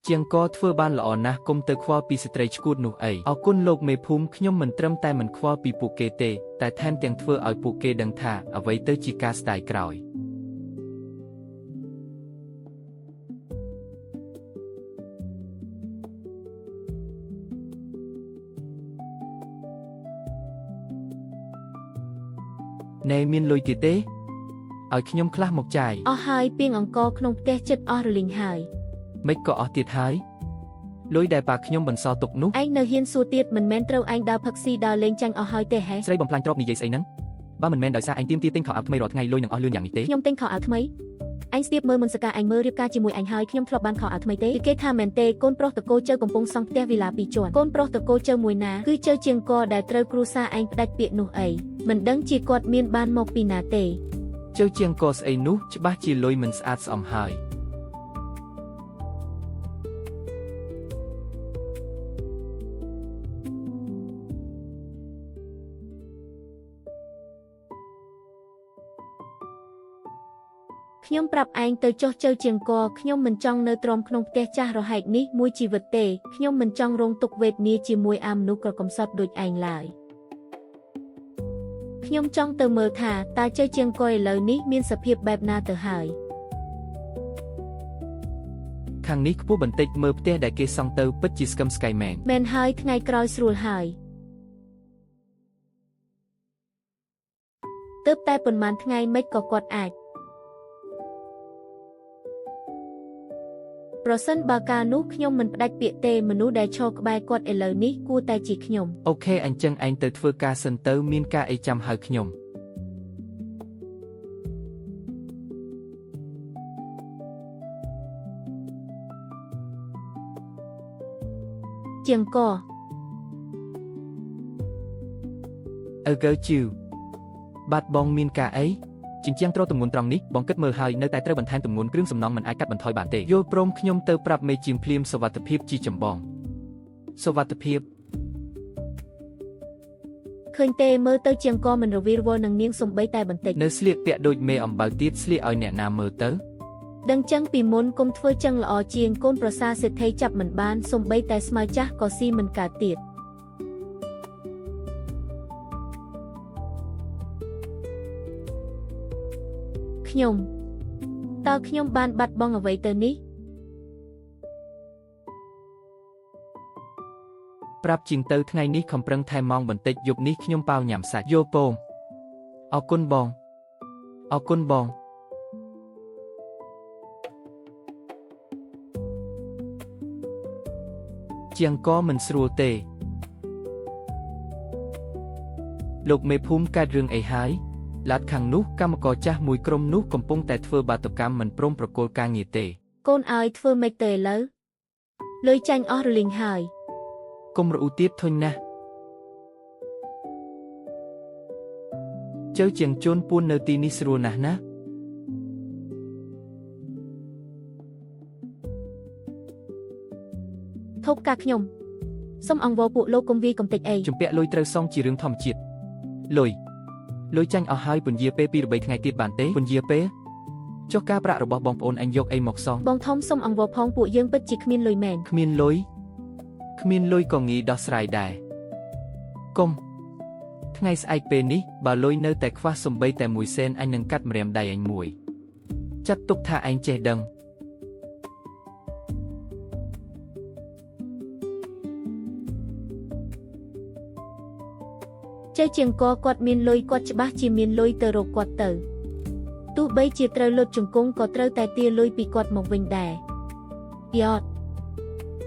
ជាងក៏ធ្វើបានល្អណាស់គុំទៅខ្វល់ពីស្ត្រីឈួតនោះអីអរគុណលោកមេភូមិខ្ញុំមិនត្រឹមតែមិនខ្វល់ពីពួកគេទេតែថែមទាំងធ្វើឲ្យពួកគេដឹងថាអ្វីទៅជាការស្ដាយក្រោយណែមានលុយទៀតទេឲ្យខ្ញុំខ្លះមកចាយ អស់ហើយពីងអង្គក្នុងផ្ទះចិត្តអស់រលីងហើយ មិនក៏អស់ទៀតហើយលុយដែលប៉ាខ្ញុំបន្សល់ទុកនោះ ឯងនៅហ៊ានសួរទៀតមិនមែនត្រូវឯងដើរផឹកស៊ីដើរលេងចាញ់អស់ហើយទេហេ ស្រីបំផ្លាញទ្រព្យនិយាយស្អីហ្នឹងបើមិនមែនដោយសារឯងទៀមទាទិញខោអាវថ្មីរាល់ថ្ងៃលុយនឹងអស់លឿនយ៉ាងនេះទេ ខ្ញុំទិញខោអាវថ្មីឯងស្ទាបមើលមុនសកាឯងមើលរៀបការជាមួយឯងហើយខ្ញុំធ្លាប់បានខោអាវថ្មីទេគេថាមែនទេកូនប្រុសតកូចៅកំពុងសង់ផ្ទះវីឡា2ជាន់កូនប្រុសតកូចៅមួយណាគឺចៅជាងកដែលត្រូវគ្រួសារឯងផ្ដាច់ពាក្យនោះអីមិនដឹងជាគាត់មានបានមកពីណាទេ ជើជាងកស្អីនោះច្បាស់ជាលុយមិនស្អាតស្អំហើយខ្ញុំប្រាប់ឯងទៅចុះជើជាងកខ្ញុំមិនចង់នៅទ្រាំក្នុងផ្ទះចាស់រហែកនេះមួយជីវិតទេខ្ញុំមិនចង់រងទុក្ខវេទនាជាមួយអាមនុស្សក្រកំសត់ដូចឯងឡើយខ្ញុំចង់ទៅមើលថាតើជើជាងកឥឡូវនេះមានសភាពបែបណាទៅហើយ ខាងនេះខ្ពស់បន្តិចមើលផ្ទះដែលគេសង់ទៅពិតជាស្កឹមស្កៃមែន មែនហើយថ្ងៃក្រោយស្រួលហើយទើបតែប៉ុន្មានថ្ងៃមិនក៏គាត់អាចប្រសិនបើការនោះខ្ញុំមិនផ្ដាច់ពាក្យទេមនុស្សដែលឈរក្បែរគាត់ឥឡូវនេះគួរតែជាខ្ញុំ អូខេអញ្ចឹងឯងទៅធ្វើការសិនទៅមានការអីចាំហៅខ្ញុំ ជាងក អើកើជឿបាត់បងមានការអីជញ្ជាំងត្រទម្ងន់ត្រង់នេះបងគិតមើលហើយនៅតែត្រូវបន្ថែមទម្ងន់គ្រឿងសំណង់មិនអាចកាត់បន្ថយបានទេយល់ព្រមខ្ញុំទៅប្រាប់មេជាងភ្លាមសុវត្ថិភាពជាចម្បងសុវត្ថិភាព ឃើញទេមើលទៅជាងកមិនរវីរវល់នឹងនាងសំបីតែបន្តិច នៅស្លៀកពាក់ដូចមេអំបៅទៀតស្លៀកឲ្យអ្នកណាមើលទៅ ដឹងចឹងពីមុនគុំធ្វើចឹងល្អជាងកូនប្រសាសេដ្ឋីចាប់មិនបានសំបីតែស្មៅចាស់ក៏ស៊ីមិនកើតទៀត ខ្ញុំតើខ្ញុំបានបាត់បង់អ្វីទៅនេះ ប្រាប់ជាងទៅថ្ងៃនេះខំប្រឹងថែម៉ោងបន្តិចយប់នេះខ្ញុំប៉ាវញ៉ាំសាច់យល់ពងអរគុណបងអរគុណបងជាងក៏មិនស្រួលទេលោកមេភូមិកើតរឿងអីហើយឡាត់ខាងនោះកម្មករចាស់មួយក្រុមនោះកំពុងតែធ្វើបាតុកម្មមិនព្រមប្រគល់ការងារទេ កូនឲ្យធ្វើម៉េចទៅឥឡូវលុយចាញ់អស់រលីងហើយក ុំរអ៊ូទៀតធុញណាស់ជើជាងជូនពួននៅទីនេះស្រួលណាស់ណាធប់ការខ្ញុំសូមអង្វរពួកលោកកុំវាយកំតិចអី ជំពាក់លុយត្រូវសងជារឿងធម្មជាតិលុយចាញ់អស់ហើយពន្យាពេល2 3ថ្ងៃទៀតបានទេពន្យាពេលចុះការប្រាក់របស់បងប្អូនអញយកអីមកសង បងធំសូមអង្វរផងពួកយើងពិតជាគ្មានលុយមែន គ្មានលុយក៏ងាយដោះស្រាយដែរកុំ ថ្ងៃស្អែកពេលនេះបើលុយនៅតែខ្វះសំបីតែមួយសេនអញនឹងកាត់ម្រាមដៃអញមួយចាត់ទុកថាអញចេះដឹងចេះជាងកគាត់មានលុយគាត់ច្បាស់ជាមានលុយទៅរកគាត់ទៅទោះបីជាត្រូវលុតជង្គង់ក៏ត្រូវតែទាលុយពីគាត់មកវិញដែរយ៉ត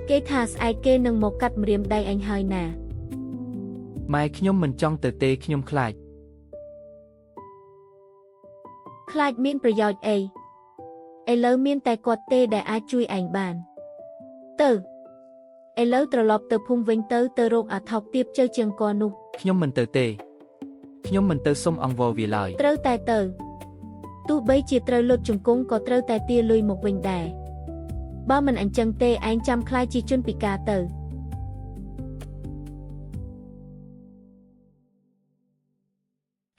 គេថាស្អែកគេនឹងមកកាត់ម្រាមដៃអញហើយណាម៉ែខ្ញុំមិនចង់ទៅទេខ្ញុំខ្លាចមានប្រយោជន៍អីឥឡូវមានតែគាត់ទេដែលអាចជួយឯងបានទៅឥឡូវត្រឡប់ទៅភូមិវិញទៅរកអាថោកទៀបជើជាងកនោះខ្ញុំមិនទៅទេខ្ញុំមិនទៅសុំអង្វរវាឡើយត្រូវតែទៅទោះបីជាត្រូវលុតជង្គង់ក៏ត្រូវតែទាលុយមកវិញដែរបើមិនអញ្ចឹងទេឯងចាំខ្លាចជាជនពិការទៅ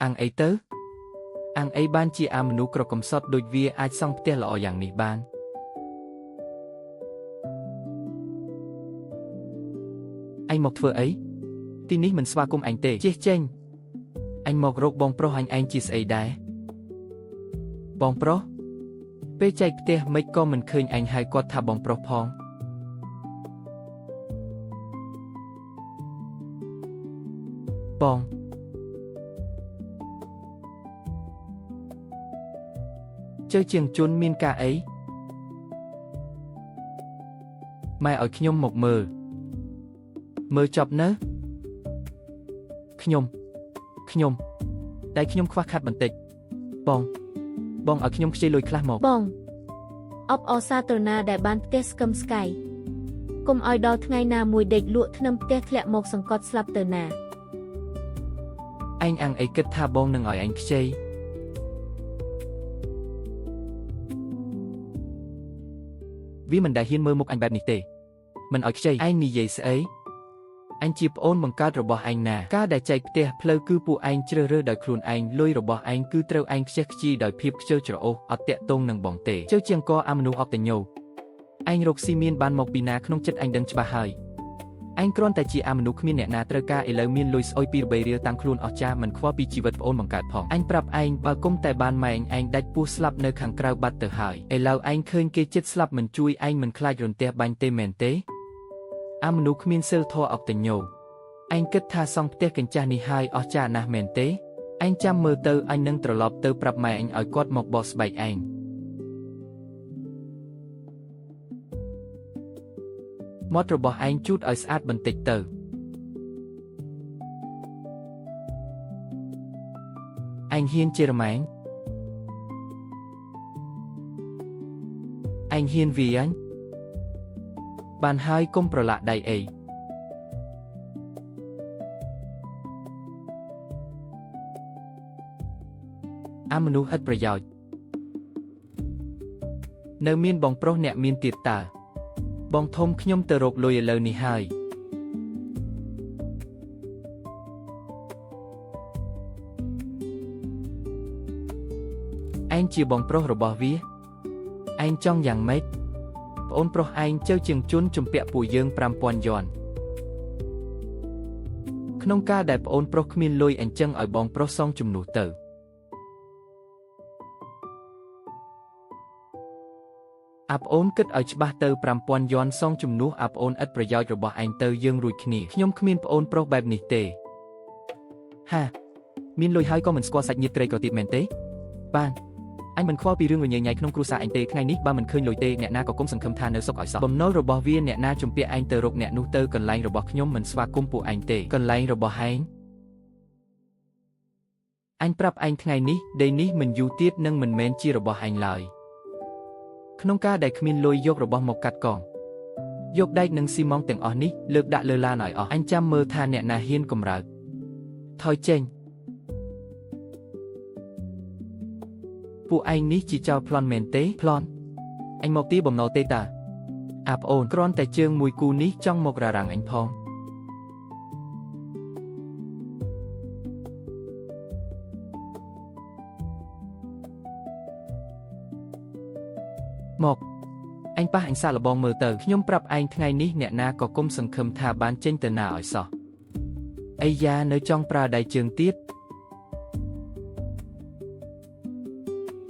អាំងអីទៅអាំងអីបានជាអាមនុស្សក្រកំសត់ដូចវាអាចសង់ផ្ទះល្អយ៉ាងនេះបានអញមកធ្វើអីទីនេះមិនស្វាគមន៍អញទេជិះចេញអញមករកបងប្រុសអញឯងជាស្អីដែរបងប្រុសពេលចែកផ្ទះមិនក៏មិនឃើញអញហៅគាត់ថាបងប្រុសផងបងជើជាងជន់មានការអីម៉ែឲ្យខ្ញុំមកមើលចប់នៅខ្ញុំតែខ្ញុំខ្វះខាតបន្តិចបងឲ្យខ្ញុំខ្ចីលុយខ្លះមកបងអបអសាទរណាដែលបានផ្ទះស្កឹមស្កៃកុំឲ្យដល់ថ្ងៃណាមួយដេកលក់ថ្នាំផ្ទះធ្លាក់មកសង្កត់ស្លាប់ទៅណាអញអាំងអីគិតថាបងនឹងឲ្យអញខ្ចីវាមិនដែលហ៊ានមើលមុខអញបែបនេះទេមិនឲ្យខ្ចីឯងនិយាយស្អីអញជាប្អូនបង្កើតរបស់ឯងណាការដែលចែកផ្ទះផ្លូវគឺពួកឯងជ្រើសរើសដោយខ្លួនឯងលុយរបស់ឯងគឺត្រូវឯងខ្ជិះខ្ជីដោយភាពខ្ជិលច្រអូសអត់តាក់ទងនឹងបងទេជើជាងកអាមនុស្សអកតញ្ញូឯងរកស៊ីមានបានមកពីណាក្នុងចិត្តឯងដឹងច្បាស់ហើយឯងគ្រាន់តែជាអាមនុស្សគ្មានអ្នកណាត្រូវការឥឡូវមានលុយស្អុយពីរបីរៀលតាំងខ្លួនអស់ចាមិនខ្វល់ពីជីវិតប្អូនបង្កើតផងអញប្រាប់ឯងបើគុំតែបានម៉ែឯងដាច់ពោះស្លាប់នៅខាងក្រៅបាត់ទៅហើយឥឡូវឯងឃើញគេចិត្តស្លាប់មិនជួយឯងមិនខ្លាចរន្ទះបាញ់ទេមែនទេអាមនុស្សគ្មានសិលធម៌អកតញ្ញូឯងគិតថាសង់ផ្ទះកញ្ចាស់នេះហើយអស់ចាណាស់មែនទេឯងចាំមើលទៅអញនឹងត្រឡប់ទៅប្រាប់ម៉ែឯងឲ្យគាត់មកបោះស្បែកឯងមាត់របស់ឯងជូតឲ្យស្អាតបន្តិចទៅឯងហ៊ានជារមែងឯងហ៊ានវាញបានហើយកុំប្រឡាក់ដៃអីអាមនុស្សឥតប្រយោជន៍នៅមានបងប្រុសអ្នកមានទៀតតើបងធំខ្ញុំទៅរកលុយឥឡូវនេះហើយឯងជាបងប្រុសរបស់វាឯងចង់យ៉ាងម៉េចប្អូនប្រុសឯងជើជាងជន់ជំពាក់ពួកយើង 5000 យន់ក្នុងការដែលប្អូនប្រុសគ្មានលុយអញ្ចឹងឲ្យបងប្រុសសងជំនួសទៅអាប្អូនគិតឲ្យច្បាស់ទៅ 5000 យន់សងជំនួសអាប្អូនឥតប្រយោជន៍របស់ឯងទៅយើងរួចគ្នាខ្ញុំគ្មានប្អូនប្រុសបែបនេះទេហាមានលុយហើយក៏មិនស្គាល់សាច់ញាតិក្រីក្រទៀតមែនទេបានអញមិនខ្វល់ពីរឿងរញ៉េញ៉ៃក្នុងគ្រួសារអញទេថ្ងៃនេះបើមិនឃើញលុយទេអ្នកណាក៏គុំសង្ឃឹមថានៅសុខឲ្យសោះបំណុលរបស់វាអ្នកណាជំពាក់ឯងទៅរកអ្នកនោះទៅកន្លែងរបស់ខ្ញុំមិនស្វាគមន៍ពួកឯងទេកន្លែងរបស់ឯងអញប្រាប់ឯងថ្ងៃនេះដីនេះមិនយូរទៀតនឹងមិនមែនជារបស់ឯងឡើយក្នុងការដែលគ្មានលុយយករបស់មកកាត់កងយកដែកនិងស៊ីម៉ង់ទាំងអស់នេះលើកដាក់លើឡានឲ្យអស់អញចាំមើលថាអ្នកណាហ៊ានកម្រើកថយចេញពួកឯងនេះជាចោរប្លន់មែនទេប្លន់អញមកទីបំណុលទេតាអាប្អូនគ្រាន់តែជើងមួយគូនេះចង់មករ៉ាំងអញផងមកអញប៉ះអញសាកល្បងមើលទៅខ្ញុំប្រាប់ឯងថ្ងៃនេះអ្នកណាក៏គុំសង្ឃឹមថាបានចេញទៅណាឲ្យសោះ អាយ៉ានៅចង់ប្រើដៃជើងទៀត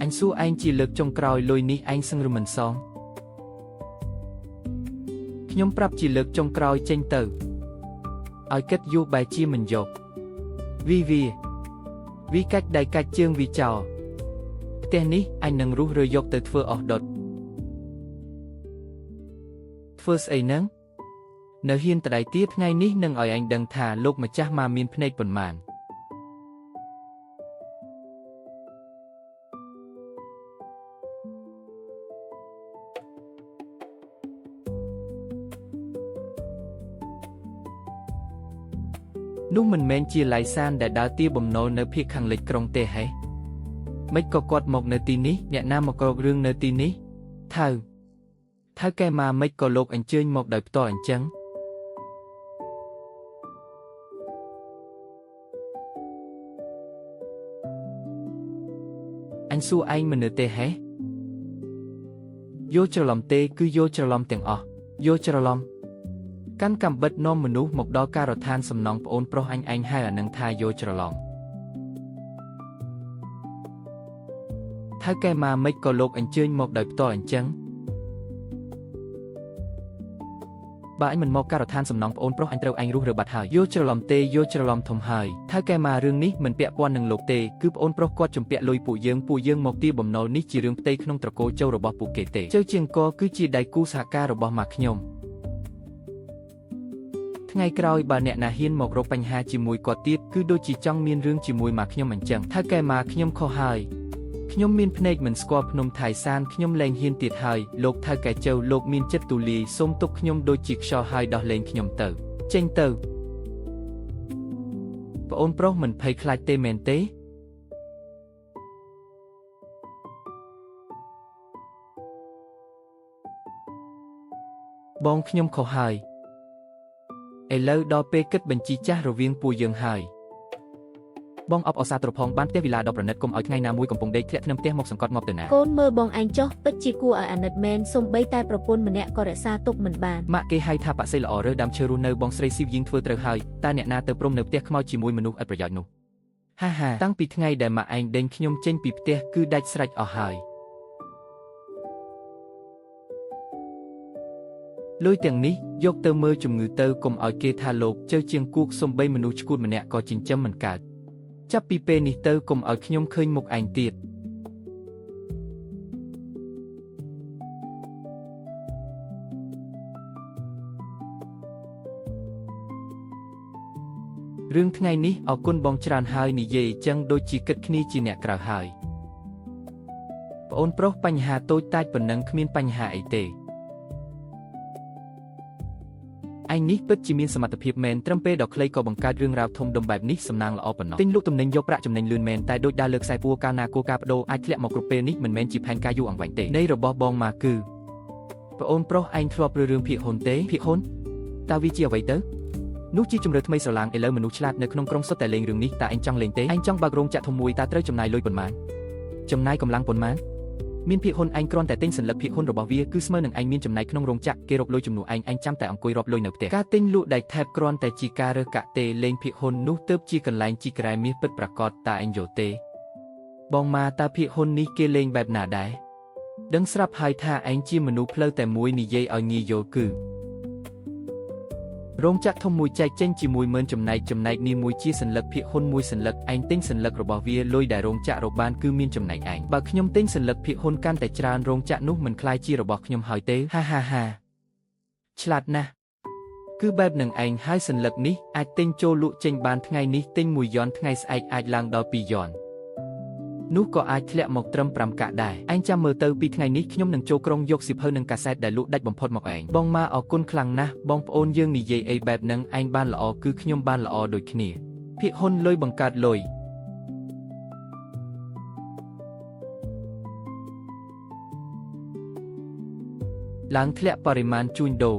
អញសួរឯងជាលើកចុងក្រោយលុយនេះឯងសឹងឬមិនសងខ្ញុំប្រាប់ជាលើកចុងក្រោយចេញទៅឲ្យគិតយូរបែជាមិនយកវីកាច់ដៃកាច់ជើងវីចោលផ្ទះនេះអញនឹងរុះរើយកទៅធ្វើអស់ដុតធ្វើស្អីនឹងនៅហ៊ានតដៃទៀតថ្ងៃនេះនឹងឲ្យអញដឹងថាលោកម្ចាស់មកមានភ្នែកប៉ុន្មាននោះមិនមែនជាឡៃសានដែលដើរទាបំណុលនៅភូមិខាងលិចក្រុងទេហេមិនក៏គាត់មកនៅទីនេះអ្នកណាមកក្រោករឿងនៅទីនេះថៅកែមកមិនក៏លោកអញ្ជើញមកដោយផ្ទាល់អញ្ចឹងអញសួរឯងមិននៅទេហេយល់ច្រឡំទេគឺយល់ច្រឡំទាំងអស់យល់ច្រឡំកាន់កំបិតនាំមនុស្សមកដល់ការដ្ឋានសំណង់ប្អូនប្រុសអញហៅអានឹងថាយល់ច្រឡំថៅកែមកមិនក៏លោកអញ្ជើញមកដោយផ្ទាល់អញ្ចឹងបើអញមិនមកការដ្ឋានសំណង់ប្អូនប្រុសអញត្រូវអញរស់រើបាត់ហើយយល់ច្រឡំទេយល់ច្រឡំធំហើយថៅកែមករឿងនេះមិនពាក់ព័ន្ធនឹងលោកទេគឺប្អូនប្រុសគាត់ជំពាក់លុយពួកយើងមកទីបំណុលនេះជារឿងផ្ទៃក្នុងត្រកូលចូលរបស់ពួកគេទេជើជាងកគឺជាដៃគូសហការរបស់ម៉ាក់ខ្ញុំថ្ងៃក្រោយបើអ្នកណាហ៊ានមករកបញ្ហាជាមួយគាត់ទៀតគឺដូចជាចង់មានរឿងជាមួយម៉ាក់ខ្ញុំអញ្ចឹងថៅកែមកខ្ញុំខុសហើយខ្ញុំមានភ្នែកមិនស្គាល់ភ្នំថៃសានខ្ញុំលែងហ៊ានទៀតហើយលោកថៅកែជើលោកមានចិត្តទូលាយសូមទុកខ្ញុំដូចជាខ្យល់ហើយដោះលែងខ្ញុំទៅចេញទៅប្អូនប្រុសមិនភ័យខ្លាចទេមែនទេបងខ្ញុំខុសហើយឥឡូវដល់ពេលគិតបញ្ជីចាស់រវាងពួកយើងហើយបងអបអសាទរផងបានផ្ទះវិឡាដ៏ប្រណិតកុំឲ្យថ្ងៃណាមួយកំពុងដេកធ្លាក់ធ្នឹមផ្ទះមកសង្កត់ងាប់ទៅណាកូនមើលបងឯងចុះពិតជាគួរឲ្យអាណិតមែនសូម្បីតែប្រពន្ធម្នាក់ក៏រក្សាទុកមិនបានម៉ាក់គេហៅថាប៉ាក់សីល្អរើសដើមឈើរស់នៅបងស្រីស៊ីវយីងធ្វើត្រូវហើយតើអ្នកណាទៅព្រមនៅផ្ទះខ្មោចជាមួយមនុស្សឥតប្រយោជន៍នោះហាតាំងពីថ្ងៃដែលម៉ាក់ឯងដេញខ្ញុំចេញពីផ្ទះគឺដាច់ស្រេចអស់ហើយលុយទាំងនេះយកទៅមើលជំងឺទៅកុំឲ្យគេថាលោកជើជាងគូកសំបីមនុស្សឈួតម្នាក់ក៏ចិញ្ចឹមមិនកើតចាប់ពីពេលនេះទៅកុំឲ្យខ្ញុំឃើញមុខឯងទៀតរឿងថ្ងៃនេះអរគុណបងច្រើនហើយនិយាយចឹងដូចជាគិតគ្នាជាអ្នកក្រៅហើយប្អូនប្រុសបញ្ហាតូចតាចប៉ុណ្ណឹងគ្មានបញ្ហាអីទេឯងនេះពិតជាមានសមត្ថភាពមែនត្រឹមពេលដ៏ខ្លីក៏បង្កើតរឿងរ៉ាវធំដុំបែបនេះសំណាងល្អប៉ុណ្ណោះទិញលក់ទំនិញយកប្រាក់ចំណេញលឿនមែនតែដូចដើរលើខ្សែពួរកាលណាគោលការណ៍បដូរអាចធ្លាក់មកគ្រប់ពេលនេះមិនមែនជាផែនការយូរអង្វែងទេនៃរបស់បងមកគឺប្អូនប្រុសឯងធ្លាប់រើរឿងភាគហ៊ុនទេភាគហ៊ុនតើវាជាអ្វីទៅនោះជាជំរឿថ្មីស្រឡាងឥឡូវមនុស្សឆ្លាតនៅក្នុងក្រុងសុទ្ធតែលេងរឿងនេះតើឯងចង់លេងទេឯងចង់បើករោងចក្រធំមួយតើត្រូវចំណាយលុយប៉ុន្មានចំណាយកម្លាំងប៉ុន្មានមានភាគហ៊ុនឯងគ្រាន់តែទិញសញ្ញាភាគហ៊ុនរបស់វាគឺស្មើនឹងឯងមានចំណាយក្នុងរោងចក្រគេរកលុយជំនួសឯងចាំតែអង្គុយរាប់លុយនៅផ្ទះការទិញលក់ដែកថែបគ្រាន់តែជាការរើសកាក់ទេលេងភាគហ៊ុននោះទើបជាកន្លែងជីក្រែមាសពិតប្រាកដតើឯងយល់ទេបងមកតើភាគហ៊ុននេះគេលេងបែបណាដែរដឹងស្រាប់ហើយថាឯងជាមនុស្សផ្លូវតែមួយនិយាយឲ្យងាយយល់គឺរោងចក្រធំមួយចែកចេញជាមួយ10000ចំណែកនេះមួយជាសញ្ញាភាគហ៊ុនមួយសញ្ញាឯងទិញសញ្ញារបស់វាលុយដែលរោងចក្ររកបានគឺមានចំណែកឯងបើខ្ញុំទិញសញ្ញាភាគហ៊ុនកាន់តែច្រើនរោងចក្រនោះមិនក្លាយជារបស់ខ្ញុំហើយទេហាឆ្លាតណាស់គឺបែបនឹងឯងហើយសញ្ញានេះអាចទិញចូលលក់ចេញបានថ្ងៃនេះទិញ1យន់ថ្ងៃស្អែកអាចឡើងដល់2យន់នោះក៏អាចធ្លាក់មកត្រឹម5កាក់ដែរឯងចាំមើលទៅពីថ្ងៃនេះខ្ញុំនឹងចូលក្រុងយកសៀវភៅនិងកាសែតដែលលក់ដាច់បំផុតមកឯងបងមកអរគុណខ្លាំងណាស់បងប្អូនយើងនិយាយអីបែបហ្នឹងឯងបានល្អគឺខ្ញុំបានល្អដូចគ្នាភាគហ៊ុនលុយបង្កើតលុយឡើងធ្លាក់បរិមាណជួញដូរ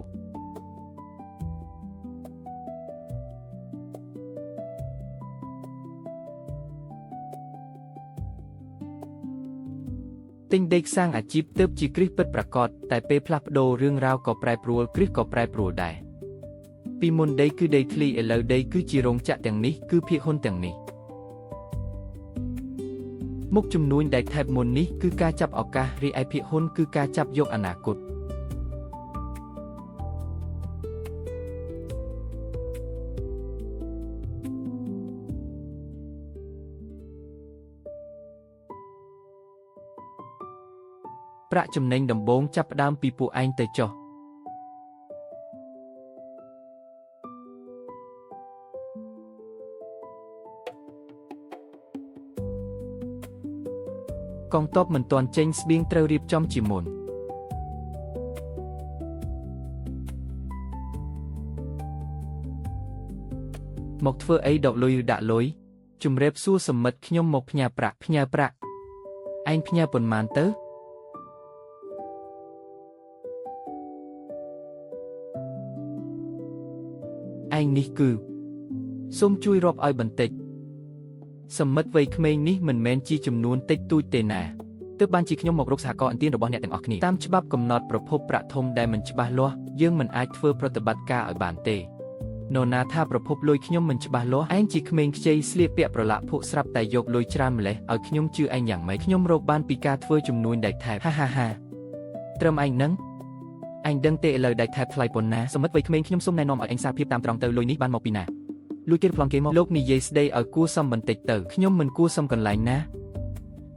ទិញដេកសាងអាជីពទើបជាគ្រឹះពិតប្រាកដតែពេលផ្លាស់ប្ដូររឿងរ៉ាវក៏ប្រែប្រួលគ្រឹះក៏ប្រែប្រួលដែរ ពីមុនដីគឺដីធ្លីឥឡូវដីគឺជារោងចក្រទាំងនេះគឺភាគហ៊ុនទាំងនេះមុខជំនួញដែលថែបមុននេះគឺការចាប់ឱកាសរីឯភាគហ៊ុនគឺការចាប់យកអនាគតប្រាក់ចំណេញដំបូងចាប់ផ្ដើមពីពួកឯងទៅចុះកងទ័ពមិនទាន់ចេញស្បៀងត្រូវរៀបចំជាមុនមកធ្វើអីដកលុយឬដាក់លុយជំរាបសួរសមិទ្ធខ្ញុំមកផ្ញើប្រាក់ឯងផ្ញើប៉ុន្មានទៅឯងនេះគឺសូមជួយរាប់ឲ្យបន្តិចសមិទ្ធវ័យក្មេងនេះមិនមែនជាចំនួនតិចតួចទេណាទើបបានជាខ្ញុំមករកសហករណ៍អន្តៀនរបស់អ្នកទាំងអស់គ្នាតាមច្បាប់កំណត់ប្រភពប្រាក់ធំដែលមិនច្បាស់លាស់យើងមិនអាចធ្វើប្រតិបត្តិការឲ្យបានទេនរណាថាប្រភពលុយខ្ញុំមិនច្បាស់លាស់ឯងជាក្មេងខ្ចីស្លៀកពាក់ប្រឡាក់ភក់ស្រាប់តែយកលុយច្រើនម្លេះឲ្យខ្ញុំជឿឯងយ៉ាងម៉េចខ្ញុំរកបានពីការធ្វើជំនួញដែកថែបហាត្រឹមឯងនឹងឯងដឹងទេឥឡូវដែកថែបថ្លៃប៉ុណ្ណាសមិទ្ធវ័យក្មេងខ្ញុំសូមណែនាំឲ្យឯងសារភាពតាមត្រង់ទៅលុយនេះបានមកពីណាលួចគេប្លង់គេមកលោកនិយាយស្ដីឲ្យគួរសមបន្តិចទៅខ្ញុំមិនគួរសមកន្លែងណា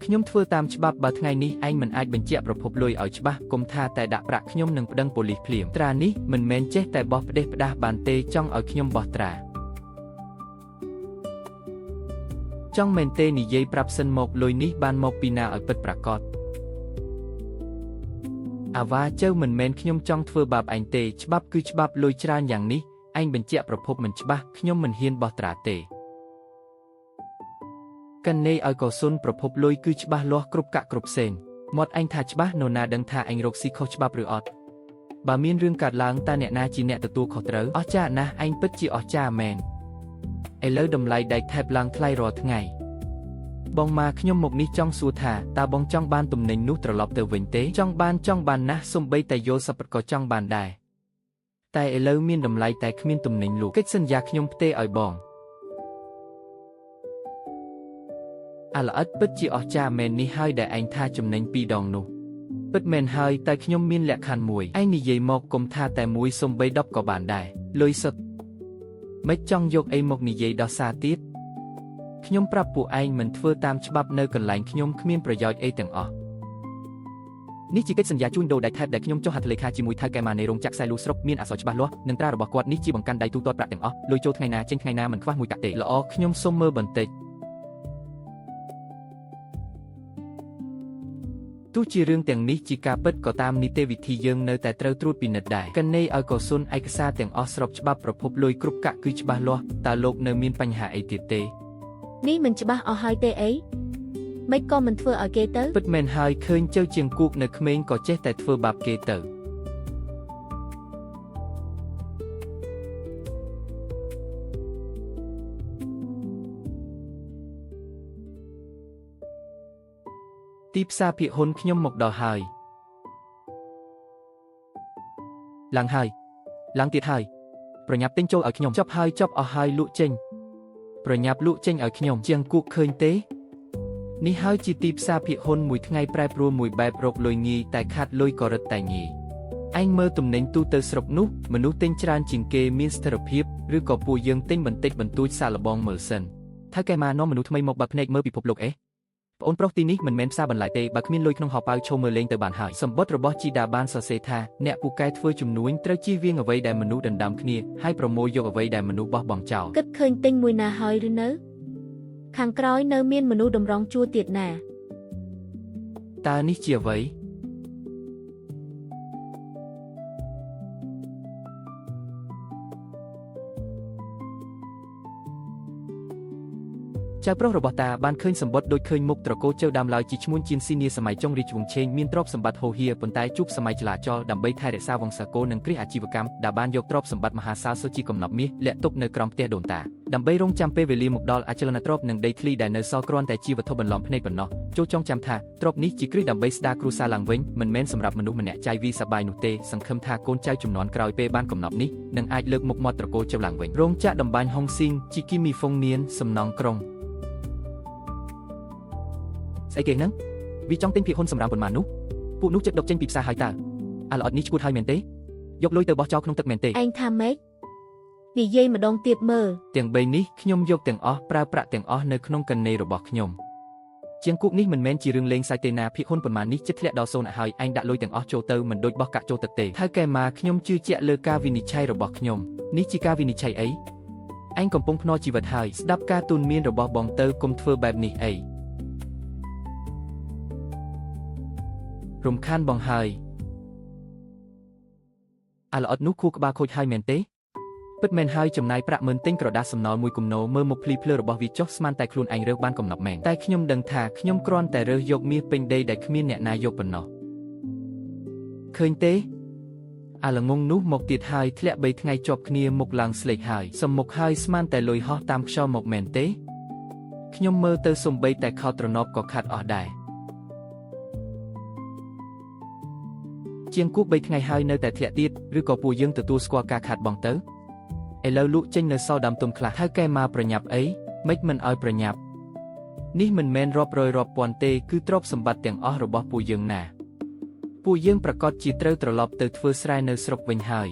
ខ្ញុំធ្វើតាមច្បាប់បើថ្ងៃនេះឯងមិនអាចបញ្ជាក់ប្រភពលុយឲ្យច្បាស់គុំថាតែដាក់ប្រាក់ខ្ញុំនឹងប្តឹងប៉ូលីសភ្លាមត្រានេះមិនមែនចេះតែបោះផ្ដេសផ្ដាសបានទេចង់ឲ្យខ្ញុំបោះត្រាចង់មែនទេនិយាយប្រាប់សិនមកលុយនេះបានមកពីណាឲ្យពិតប្រាកដអាវ៉ាជើមិនមែនខ្ញុំចង់ធ្វើបាបឯងទេច្បាប់គឺច្បាប់លុយច្រើនយ៉ាងនេះឯងបញ្ជាក់ប្រភពមិនច្បាស់ខ្ញុំមិនហ៊ានបោះត្រាទេកណេឲ្យកសុនប្រភពលុយគឺច្បាស់លាស់គ្រប់កាក់គ្រប់សេនមាត់ឯងថាច្បាស់នរណាដឹងថាឯងរកស៊ីខុសច្បាប់ឬអត់បើមានរឿងកើតឡើងតើអ្នកណាជាអ្នកទទួលខុសត្រូវអស្ចារ្យណាស់ឯងពិតជាអស្ចារ្យមែនឥឡូវតម្លៃដែកថែបឡើងថ្លៃរាល់ថ្ងៃបងមកខ្ញុំមកនេះចង់សួរថាតើបងចង់បានទំនិញនោះត្រឡប់ទៅវិញទេចង់បានណាស់សូម្បីតែយល់សប្បុរសក៏ចង់បានដែរតែឥឡូវមានតម្លៃតែគ្មានទំនិញលក់កិច្ចសន្យាខ្ញុំផ្ទេរឲ្យបងអាល្អិតពិតជាអស្ចារ្យមែននេះហើយដែលឯងថាចំណេញ2ដងនោះពិតមែនហើយតែខ្ញុំមានលក្ខខណ្ឌមួយឯងនិយាយមកកុំថាតែមួយសូម្បី10ក៏បានដែរលុយសុទ្ធមិនចង់យកអីមកនិយាយដោះសារទៀតខ្ញុំប្រាប់ពួកឯងមិនធ្វើតាមច្បាប់នៅកន្លែងខ្ញុំគ្មានប្រយោជន៍អីទាំងអស់នេះជាកិច្ចសន្យាជួញដូរដែកថែបដែលខ្ញុំចុះហត្ថលេខាជាមួយថៅកែម៉ានៃរោងចក្រខ្សែលូស្រុកមានអក្សរច្បាស់លាស់និងត្រារបស់គាត់នេះជាបង្កាន់ដៃទូទាត់ប្រាក់ទាំងអស់លុយចូលថ្ងៃណាចេញថ្ងៃណាមិនខ្វះមួយកាក់ទេល្អខ្ញុំសុំមើលបន្តិចទោះជារឿងទាំងនេះជាការពិតក៏តាមនីតិវិធីយើងនៅតែត្រូវត្រួតពិនិត្យដែរកណេឲ្យកសុនឯកសារទាំងអស់ស្របច្បាប់ប្រភពលុយគ្រប់កាក់គឺច្បាស់លាស់តើលោកនៅមានបញ្ហាអីទៀតទេនេះមិនច្បាស់អស់ហើយទេអីមិនក៏មិនធ្វើឲ្យគេទៅពិតមែនហើយឃើញជើជាងគូកនៅក្មេងក៏ចេះតែធ្វើបាបគេទៅទីផ្សារភាគហ៊ុនខ្ញុំមកដល់ហើយឡើងទៀតហើយប្រញាប់ទិញចូលឲ្យខ្ញុំចប់អស់ហើយលក់ចេញប្រញាប់លក់ចេញឲ្យខ្ញុំជាងគូកឃើញទេនេះហើយជាទីផ្សារភាគហ៊ុនមួយថ្ងៃប្រែប្រួលមួយបែបរកលុយងាយតែខាត់លុយក៏រឹតតែងាយឯងមើលទំនិញទូទៅស្រុកនោះមនុស្សទិញច្រើនជាងគេមានស្ថិរភាពឬក៏ពួកយើងទិញបន្តិចបន្តួចសាកល្បងមើលសិនថៅកែម៉ានាំមនុស្សថ្មីមកបើភ្នែកមើលពិភពលោកប្អូនប្រុសទីនេះមិនមែនផ្សារបន្លែទេបើគ្មានលុយក្នុងហោប៉ៅឈោមើលលេងទៅបានហើយសម្បត្តិរបស់ជីដាបានសរសេរថាអ្នកពូកែធ្វើជំនួញត្រូវជៀសវាងអ្វីដែលមនុស្សដណ្ដើមគ្នាហើយប្រមូលយកអ្វីដែលមនុស្សបោះបង់ចោលគិតឃើញទិញមួយណាហើយឬនៅខាងក្រោយនៅមានមនុស្សតម្រង់ជួរទៀតណាតើនេះជាអ្វី ចៅប្រុសរបស់តាបានឃើញសម្បត្តិដូចឃើញមុខត្រកូលជើដើមឡើយជាឈ្មោះជៀនស៊ីនីសម័យចុងរាជវង្សឆេងមានទ្រព្យសម្បត្តិហូរហៀប៉ុន្តែជួបសម័យចលាចលដើម្បីថែរក្សាវង្សាគោនិងគ្រឹះអាជីវកម្មដែលបានយកទ្រព្យសម្បត្តិមហាសាលសុជាកំណប់មាសលាក់ទុកនៅក្រោមផ្ទះដូនតាដើម្បីរងចាំពេលវេលាមកដល់អចលនទ្រព្យនិងដីធ្លីដែលនៅសល់គ្រាន់តែជាវត្ថុបន្លំភ្នែកប៉ុណ្ណោះចូលចងចាំថាទ្រព្យនេះជាគ្រឹះដើម្បីស្ដារគ្រួសារឡើងវិញមិនមែនសម្រាប់មនុស្សម្នាក់ចាយវីសប្បាយនោះទេសង្ឃឹមថាកូនចៅជំនាន់ក្រោយពេលបានកំណប់នេះនឹងអាចលើកមុខមាត់ត្រកូលជើឡើងវិញរោងចក្រតម្បាញហុងស៊ីងជីគីមីហ្វុងនៀនសំណង់ក្រុងស្អីគេហ្នឹងវាចង់ទិញភាគហ៊ុនសម្រាប់ប៉ុន្មាននោះពួកនោះចិត្តដកចេញពីផ្សារហើយតើអាល្អិតនេះឈួតហើយមែនទេយកលុយទៅបោះចោលក្នុងទឹកមែនទេឯងថាម៉េចនិយាយម្ដងទៀតមើលទាំង3នេះខ្ញុំយកទាំងអស់ប្រើប្រាក់ទាំងអស់នៅក្នុងកណេរបស់ខ្ញុំជាងគូកនេះមិនមែនជារឿងលេងសើចទេណាភាគហ៊ុនប៉ុន្មាននេះចិត្តធ្លាក់ដល់0ហើយឯងដាក់លុយទាំងអស់ចូលទៅមិនដូចបោះកាក់ចូលទឹកទេហើយកែមកខ្ញុំជឿជាក់លើការវិនិច្ឆ័យរបស់ខ្ញុំនេះជាការវិនិច្ឆ័យអីឯងកំពុងភ្នាល់ជីវិតហើយស្ដាប់ការទូន្មានរបស់បងទៅកុំធ្វើបែបនេះអីរំខានបងហើយអាល្អិតនោះខួរក្បាលខូចហើយមែនទេពិតមែនហើយចំណាយប្រាក់10000ទិញក្រដាសសំណល់មួយគំនោមើលមុខភ្លីភ្លើរបស់វាចុះស្មានតែខ្លួនឯងរើសបានកំណប់មែនតែខ្ញុំដឹងថាខ្ញុំគ្រាន់តែរើសយកមាសពេញដីដែលគ្មានអ្នកណាយកប៉ុណ្ណោះឃើញទេអាល្ងងនោះមកទៀតហើយធ្លាក់3ថ្ងៃជាប់គ្នាមុខឡើងស្លេកហើយសំមុខហើយស្មានតែលុយហោះតាមខ្យល់មកមែនទេខ្ញុំមើលទៅសំបីតែខោត្រណប់ក៏ខាត់អស់ដែរជាងគូ3ថ្ងៃហើយនៅតែធ្លាក់ទៀតឬក៏ពួកយើងទទួលស្គាល់ការខាត់បងទៅឥឡូវលក់ចេញនៅសល់ដើមទុំខ្លះហើយកែមកប្រញាប់អីមិនឲ្យប្រញាប់នេះមិនមែនរាប់រយរាប់ពាន់ទេគឺទ្រព្យសម្បត្តិទាំងអស់របស់ពួកយើងណាពួកយើងប្រកាសជាត្រូវត្រឡប់ទៅធ្វើស្រែនៅស្រុកវិញហើយ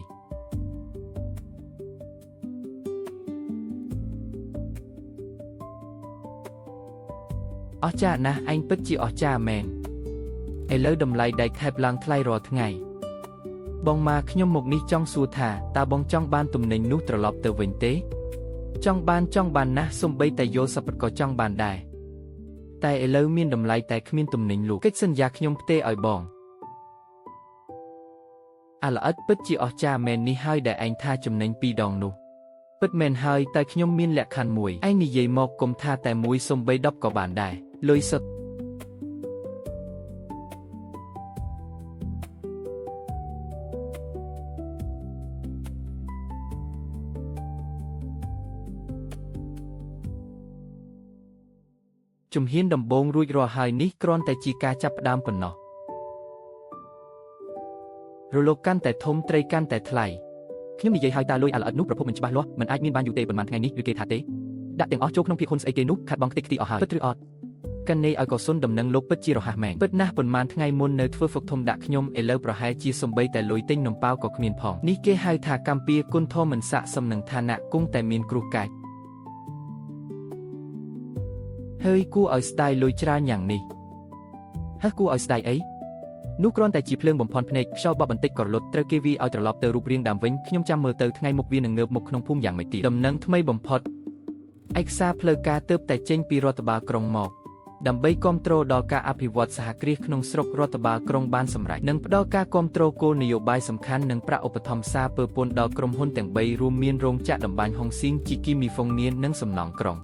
អស្ចារ្យណាស់ឯងពិតជាអស្ចារ្យមែនឥឡូវតម្លៃដែកថែបឡើងថ្លៃរាល់ថ្ងៃបងមកខ្ញុំមកនេះចង់សួរថាតើបងចង់បានទំនិញនោះត្រឡប់ទៅវិញទេចង់បានណាស់សំបីតែយល់សប្បុរសក៏ចង់បានដែរតែឥឡូវមានតម្លៃតែគ្មានទំនិញលក់កិច្ចសន្យាខ្ញុំផ្ទេរឲ្យបងអាល្អិតពិតជាអស្ចារ្យមែននេះហើយដែលឯងថាចំណេញ2ដងនោះពិតមែនហើយតែខ្ញុំមានលក្ខខណ្ឌមួយឯងនិយាយមកកុំថាតែមួយសំបី10ក៏បានដែរលុយសុទ្ធជំហានដំបូងរួចរាល់ហើយនេះគ្រាន់តែជាការចាប់ផ្ដើមប៉ុណ្ណោះរលកកាន់តែធំត្រីកាន់តែថ្លៃខ្ញុំនិយាយឲ្យតាលុយអាល្អិតនោះប្រភពមិនច្បាស់លាស់មិនអាចមានបានយូរទេប៉ុន្មានថ្ងៃនេះឬគេថាទេដាក់ទាំងអស់ចូលក្នុងភាគហ៊ុនស្អីគេនោះខាត់បងខ្ទេចខ្ទីអស់ហើយពិតឬអត់កណេឲ្យកសុនដំណឹងលោកពិតជារហ័សមែនពិតណាស់ប៉ុន្មានថ្ងៃមុននៅធ្វើហ្វឹកធំដាក់ខ្ញុំឥឡូវប្រហែលជាសំបីតែលុយទិញនំប៉ាវក៏គ្មានផងនេះគេហៅថាកម្ពីគុណធម៌មិនស័ក្តិសមនឹងឋានៈគង់តែមានគ្រោះកាច់ហើយគួរឲ្យស្ដាយលុយច្រើនយ៉ាងនេះហើគួរឲ្យស្ដាយអីនោះគ្រាន់តែជាភ្លើងបំផន់ភ្នែកខ្យល់បក់បន្តិចក៏រលត់ត្រូវគេវាឲ្យត្រឡប់ទៅរូបរាងដើមវិញខ្ញុំចាំមើលទៅថ្ងៃមុខវានឹងងើបមុខក្នុងភូមិយ៉ាងម៉េចទៀតដំណឹងថ្មីបំផុតឯកសារផ្លូវការទើបតែចេញពីរដ្ឋបាលក្រុងមកដើម្បីគាំទ្រដល់ការអភិវឌ្ឍសហគ្រាសក្នុងស្រុករដ្ឋបាលក្រុងបានសម្រេចនិងផ្ដល់ការគាំទ្រគោលនយោបាយសំខាន់និងប្រាក់ឧបត្ថម្ភសារពើពន្ធដល់ក្រុមហ៊ុនទាំង3រួមមានរោងចក្រតម្បាញហុងស៊ីងជីគីមីហ្វុងនៀននិងសំណង់ក្រុង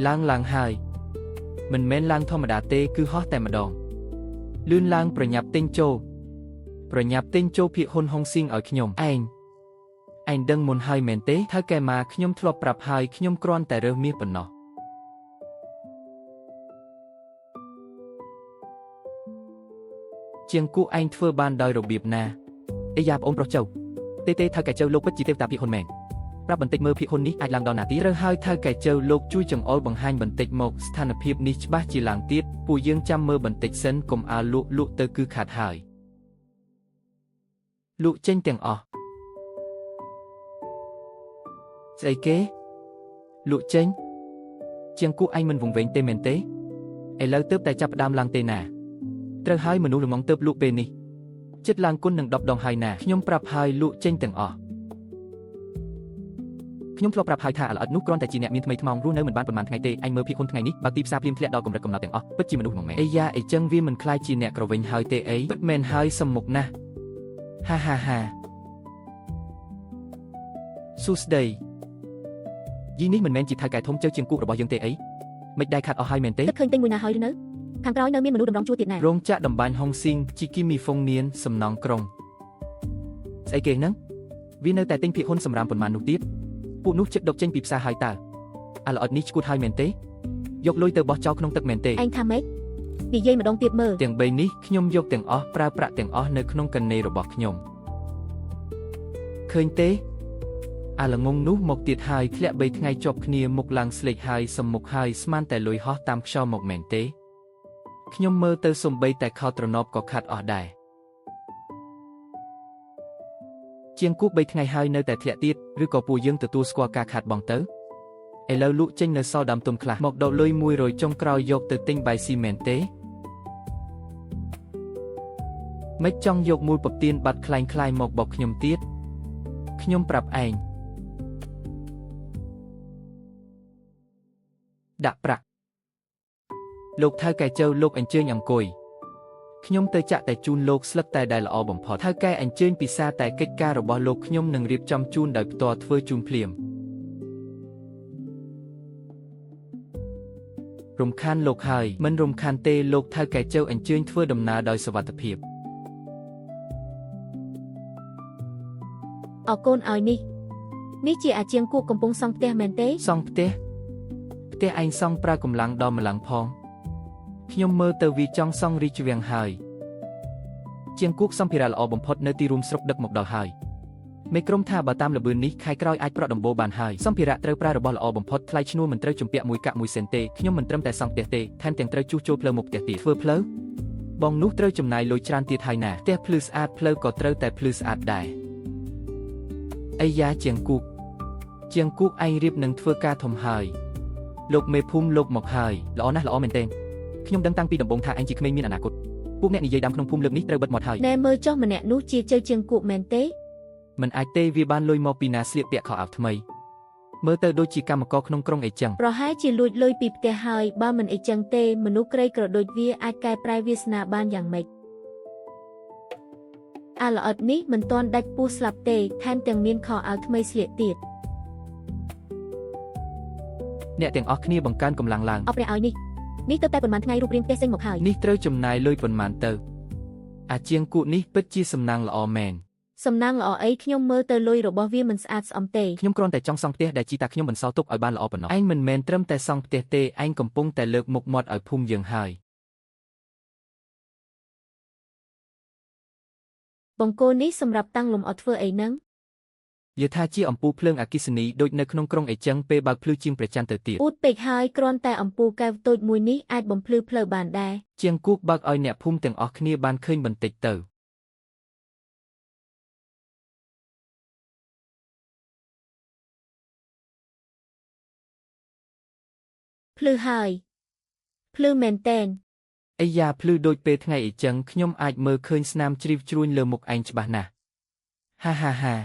ឡើងហើយមិនមែនឡើងធម្មតាទេគឺហោះតែម្ដងលឿនឡើងប្រញាប់ទិញចូលភាគហ៊ុនហុងស៊ីងឲ្យខ្ញុំឯងដឹងមុនហើយមែនទេថៅកែមកខ្ញុំធ្លាប់ប្រាប់ហើយខ្ញុំគ្រាន់តែរើសមាសប៉ុណ្ណោះជាងគូឯងធ្វើបានដោយរបៀបណាអីយ៉ាប្អូនប្រុសចៅទេថៅកែចៅលោកពិតជាទេវតាភាគហ៊ុនមែនប្រាប់បន្តិចមើលភាគហ៊ុននេះអាចឡើងដល់ណាទីត្រូវហើយថៅកែចៅលោកជួយចង្អុលបង្ហាញបន្តិចមកស្ថានភាពនេះច្បាស់ជាឡើងទៀតពួកយើងចាំមើលបន្តិចសិនកុំអាលក់ទៅគឺខាត់ហើយលក់ចេញទាំងអស់ស្អីគេលក់ចេញជាងគូឯងមិនវង្វេងទេមែនទេឥឡូវទើបតែចាប់ផ្ដើមឡើងទេណាត្រូវហើយមនុស្សល្ងងទើបលក់ពេលនេះចិត្តឡើងគុណនឹង10ដងហើយណាខ្ញុំប្រាប់ហើយលក់ចេញទាំងអស់ខ្ញុំធ្លាប់ប្រាប់ហើយថាអាល្អិតនោះគ្រាន់តែជាអ្នកមានថ្មីថ្មោងរស់នៅមិនបានប៉ុន្មានថ្ងៃទេឯងមើលភាគហ៊ុនថ្ងៃនេះបើទីផ្សារភ្លាមធ្លាក់ដល់កម្រិតកំណត់ទាំងអស់ពិតជាមនុស្សហ្មងមែនអីយ៉ាអីចឹងវាមិនខ្លាចជាអ្នកក្រវិញហើយទេអីពិតមែនហើយសំមុខណាស់ហាសួស្ដី យីនេះមិនមែនជាថៅកែធំជើជាងគូរបស់យើងទេអីមិនដែរខាត់អស់ហើយមែនទេ គិតឃើញទិញមួយណាហើយឬនៅខាងក្រោយនៅមានមនុស្សតម្រង់ជួរទៀតណា រោងចក្រតម្បាញហុងស៊ីងជីគីមីហ្វុងនៀនសំណង់ក្រុងស្អីគេហ្នឹងវានៅតែទិញភាគហ៊ុនសម្រាប់ប៉ុន្មាននោះទៀតពួកនោះជិតដកចេញពីផ្សារហើយតើអាល្អិតនេះឈួតហើយមែនទេយកលុយទៅបោះចោលក្នុងទឹកមែនទេ ឯងថាម៉េចនិយាយម្ដងទៀតមើល ទាំង3នេះខ្ញុំយកទាំងអស់ប្រើប្រាក់ទាំងអស់នៅក្នុងកណេរបស់ខ្ញុំឃើញទេអាល្ងងនោះមកទៀតហើយធ្លាក់3ថ្ងៃជាប់គ្នាមុខឡើងស្លេកហើយសំមុខហើយស្មានតែលុយហោះតាមខ្យល់មកមែនទេខ្ញុំមើលទៅសំបីតែខោត្រណប់ក៏ខាត់អស់ដែរជាងគូ3ថ្ងៃហើយនៅតែធ្លាក់ទៀតឬក៏ពួកយើងទទួលស្គាល់ការខាត់បងទៅឥឡូវលក់ចេញនៅសល់ដើមទុំខ្លះមកដកលុយ100ចុងក្រោយយកទៅទិញបាយស៊ីមែនទេមិនចង់យកមូលពទៀនបាត់คล้ายៗមកបោកខ្ញុំទៀតខ្ញុំប្រាប់ឯងដាក់ប្រាក់លោកថៅកែជើលោកអញ្ជើញអង្គុយខ្ញុំទៅចាក់តែជូនលោកស្លឹកតែដែលល្អបំផុតថៅកែអញ្ជើញពិសាតែកិច្ចការរបស់លោកខ្ញុំនឹងរៀបចំជូនដោយផ្ទាល់ធ្វើជូនភ្លាមរំខានលោកហើយមិនរំខានទេលោកថៅកែជើអញ្ជើញធ្វើដំណើរដោយសុវត្ថិភាពអរគុណឲ្យនេះជាអាជាងគូកំពុងសង់ផ្ទះមែនទេស ង់ផ្ទះឯងសង់ប្រើកម្លាំងដល់ម្លងផងខ្ញុំមើលទៅវាចង់សង់រីកវាំងហើយជាងគូសម្ភារៈល្អបំផុតនៅទីរួមស្រុកដឹកមកដល់ហើយមេក្រុមថាបើតាមល្បឿននេះខែក្រោយអាចប្រក់ដំបូលបានហើយសម្ភារៈត្រូវប្រើរបស់ល្អបំផុតថ្លៃឈ្នួលមិនត្រូវជំពាក់មួយកាក់មួយសេនទេខ្ញុំមិនត្រឹមតែសង់ផ្ទះទេថែមទាំងត្រូវជួសជុលផ្លូវមុខផ្ទះទៀតធ្វើផ្លូវបងនោះត្រូវចំណាយលុយច្រើនទៀតហើយណាផ្ទះភ្លឺស្អាតផ្លូវក៏ត្រូវតែភ្លឺស្អាតដែរអាយ៉ាជាងគូឯងរៀបនឹងធ្វើការធំហើយលោកមេភូមិលោកមកហើយល្អណាស់ល្អមែនទែនខ្ញុំដឹងតាំងពីដំបូងថាឯងជាក្មេងមានអនាគតពួកអ្នកនិយាយដើមក្នុងភូមិលើកនេះត្រូវបិទមាត់ហើយ ណែមើលចុះម្នាក់នោះជាជើជាងគូមែនទេ មិនអាចទេវាបានលុយមកពីណាស្លៀកពាក់ខោអាវថ្មីមើលទៅដូចជាកម្មករក្នុងក្រុងអីចឹង ប្រហែលជាលួចលុយពីផ្ទះហើយបើមិនអីចឹងទេមនុស្សក្រីក្រដូចវាអាចកែប្រែវាសនាបានយ៉ាងម៉េចអាល្អិតនេះមិនទាន់ដាច់ពោះស្លាប់ទេថែមទាំងមានខោអាវថ្មីស្លៀកទៀត អ្នកទាំងអស់គ្នាបង្កើនកម្លាំងឡើង អបព្រះឲ្យនេះទៅតែប៉ុន្មានថ្ងៃរូបរាងផ្ទះចេញមកហើយ នេះត្រូវចំណាយលុយប៉ុន្មានទៅអាជាងគូនេះពិតជាសំណាងល្អមែន សំណាងល្អអីខ្ញុំមើលទៅលុយរបស់វាមិនស្អាតស្អំទេ ខ្ញុំគ្រាន់តែចង់សង់ផ្ទះដែលជីតាខ្ញុំបន្សល់ទុកឲ្យបានល្អប៉ុណ្ណោះឯងមិនមែនត្រឹមតែសង់ផ្ទះទេឯងកំពុងតែលើកមុខមាត់ឲ្យភូមិយើងហើយ បង្គោលនេះសម្រាប់តាំងលំអធ្វើអីហ្នឹង យថាជាអំពូលភ្លើងអគ្គិសនីដូចនៅក្នុងក្រុងអីចឹងពេលបើកភ្លឺជាងព្រះច័ន្ទទៅទៀត អ៊ូតពេកហើយគ្រាន់តែអំពូលកែវតូចមួយនេះអាចបំភ្លឺផ្លូវបានដែរ ជាងគូកបើកឲ្យអ្នកភូមិទាំងអស់គ្នាបានឃើញបន្តិចទៅភ្លឺហើយភ្លឺមែនតែន អាយ៉ាភ្លឺដូចពេលថ្ងៃអីចឹងខ្ញុំអាចមើលឃើញស្នាមជ្រីវជ្រួញលើមុខឯងច្បាស់ណាស់ហាហា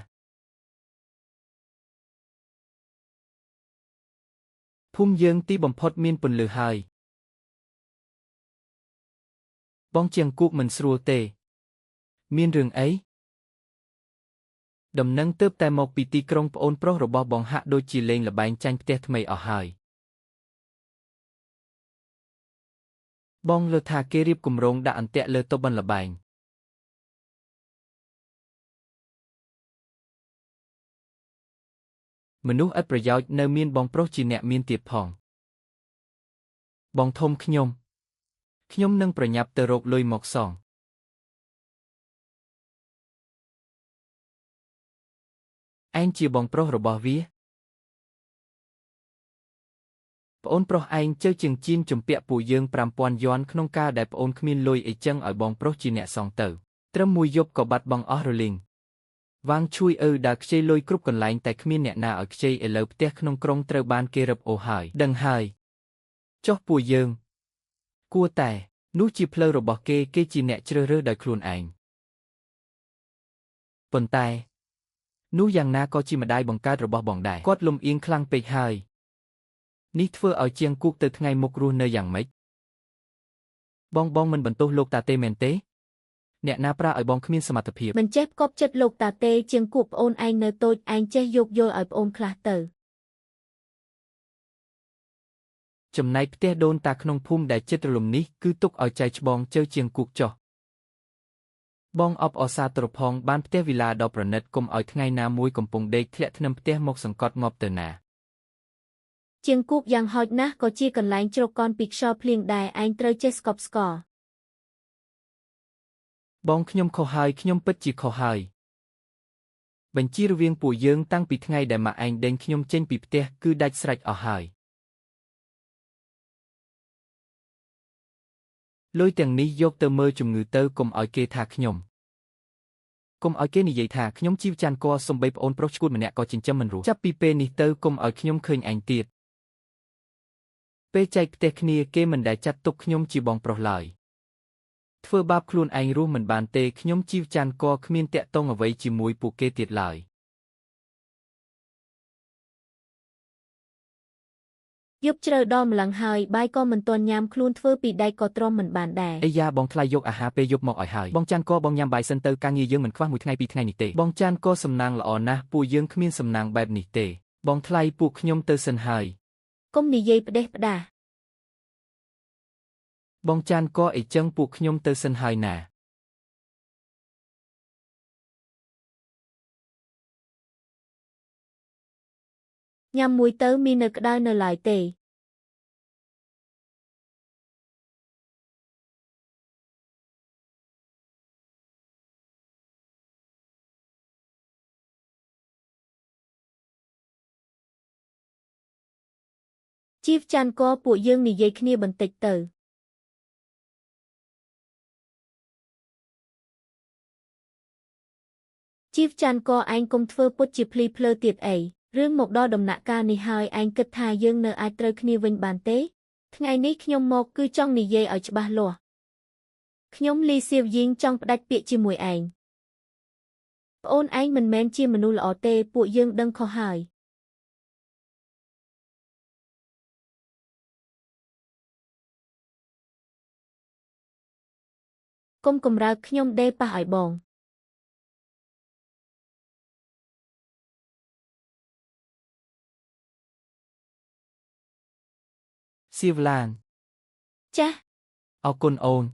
ភូមិយើងទីបំផុតមានពន្លឺហើយបងជាងគូកមិនស្រួលទេមានរឿងអីដំណឹងទើបតែមកពីទីក្រុងប្អូនប្រុសរបស់បងហាក់ដូចជាលេងល្បែងចាញ់ផ្ទះថ្មីអស់ហើយបងលើថាគេរៀបគម្រោងដាក់អន្ទាក់លើតុបិណ្ឌល្បែងមនុស្សឥតប្រយោជន៍នៅមានបងប្រុសជាអ្នកមានទៀតផងបងធំខ្ញុំនឹងប្រញាប់ទៅរកលុយមកសងឯងជាបងប្រុសរបស់វាប្អូនប្រុសឯងជើជាងជៀនជំពាក់ពួកយើង5000យ័ន្តក្នុងការដែលប្អូនគ្មានលុយអីចឹងឲ្យបងប្រុសជាអ្នកសងទៅត្រឹមមួយយប់ក៏បាត់បង់អស់រលីងវាងជួយដើរខ្ចីលុយគ្រប់កន្លែងតែគ្មានអ្នកណាឲ្យខ្ចីឥឡូវផ្ទះក្នុងក្រុងត្រូវបានគេរឹបអូសហើយដឹងហើយចុះពួកយើងគួរតែនោះជាផ្លូវរបស់គេជាអ្នកជ្រើសរើសដោយខ្លួនឯងប៉ុន្តែនោះយ៉ាងណាក៏ជាម្ដាយបង្កើតរបស់បងដែរគាត់លំអៀងខ្លាំងពេកហើយនេះធ្វើឲ្យជាងគូកទៅថ្ងៃមុខរស់នៅយ៉ាងម៉េចបងមិនបន្ទោសលោកតាទេមែនទេអ្នកណាប្រាឲ្យបងគ្មានសមត្ថភាពមិនចេះផ្គប់ចិត្តលោកតាទេជាងគូប្អូនឯងនៅតូចឯងចេះយោគយល់ឲ្យប្អូនខ្លះទៅ ចំណែកផ្ទះដូនតាក្នុងភូមិដែលជិតរលំនេះគឺទុកឲ្យចៃច្បងជើជាងគូកចុះបងអបអសាទរផងបានផ្ទះវិឡាដ៏ប្រណិតកុំឲ្យថ្ងៃណាមួយកំពុងដេកធ្លាក់ធ្នឹមផ្ទះមកសង្កត់ងាប់ទៅណាជាងគូកយ៉ាងហោចណាស់ក៏ជាកន្លែងជ្រកកនពីខ្យល់ភ្លៀងដែរឯងត្រូវចេះស្កប់ស្កល់បងខ្ញុំខុសហើយខ្ញុំពិតជាខុសហើយបញ្ជីរវាងពួកយើងតាំងពីថ្ងៃដែលម៉ាក់ឯងដេញខ្ញុំចេញពីផ្ទះគឺដាច់ស្រេចអស់ហើយលុយទាំងនេះយកទៅមើលជំងឺទៅកុំឲ្យគេថាខ្ញុំកុំឲ្យគេនិយាយថាខ្ញុំជីវច័ន្ទគសំបីប្អូនប្រុសឈួតម្នាក់ក៏ចិញ្ចឹមមិនរស់ចាប់ពីពេលនេះទៅកុំឲ្យខ្ញុំឃើញឯងទៀតពេលចែកផ្ទះគ្នាគេមិនដែលចាត់ទុកខ្ញុំជាបងប្រុសឡើយធ្វើបាបខ្លួនឯងរស់មិនបានទេខ្ញុំជីវច័ន្ទគគ្មានតាក់ទងអ្វីជាមួយពួកគេទៀតឡើយយប់ជ្រៅដល់ម្លឹងហើយបាយក៏មិនទាន់ញ៉ាំខ្លួនធ្វើពីដែកក៏ទ្រាំមិនបានដែរអីយ៉ាបងថ្លៃយកអាហារពេលយប់មកឲ្យហើយបងចាន់ក៏បងញ៉ាំបាយសិនទៅការងារយើងមិនខ្វះមួយថ្ងៃពីរថ្ងៃនេះទេបងចាន់ក៏សំណាងល្អណាស់ពួកយើងគ្មានសំណាងបែបនេះទេបងថ្លៃពួកខ្ញុំទៅសិនហើយកុំនិយាយផ្ដេសផ្ដាសបងចាន់ក៏អីចឹងពួកខ្ញុំទៅសិនហើយណាញ៉ាំមួយទៅមាននៅក្តៅនៅឡើយទេជីវច័ន្ទក៏ពួកយើងនិយាយគ្នាបន្តិចទៅជីវច័ន្ទក៏ឯងកុំធ្វើពុតជាភ្លីភ្លើទៀតអីរឿងមកដល់ដំណាក់កាលនេះហើយឯងគិតថាយើងនៅអាចត្រូវគ្នាវិញបានទេថ្ងៃនេះខ្ញុំមកគឺចង់និយាយឲ្យច្បាស់លាស់ខ្ញុំលីសៀវយីងចង់ផ្ដាច់ពាក្យជាមួយឯងប្អូនឯងមិនមែនជាមនុស្សល្អទេពួកយើងដឹងខុសហើយកុំកំរើកខ្ញុំដេប៉ះឲ្យបងសៀវឡានចាស់អរគុណអូន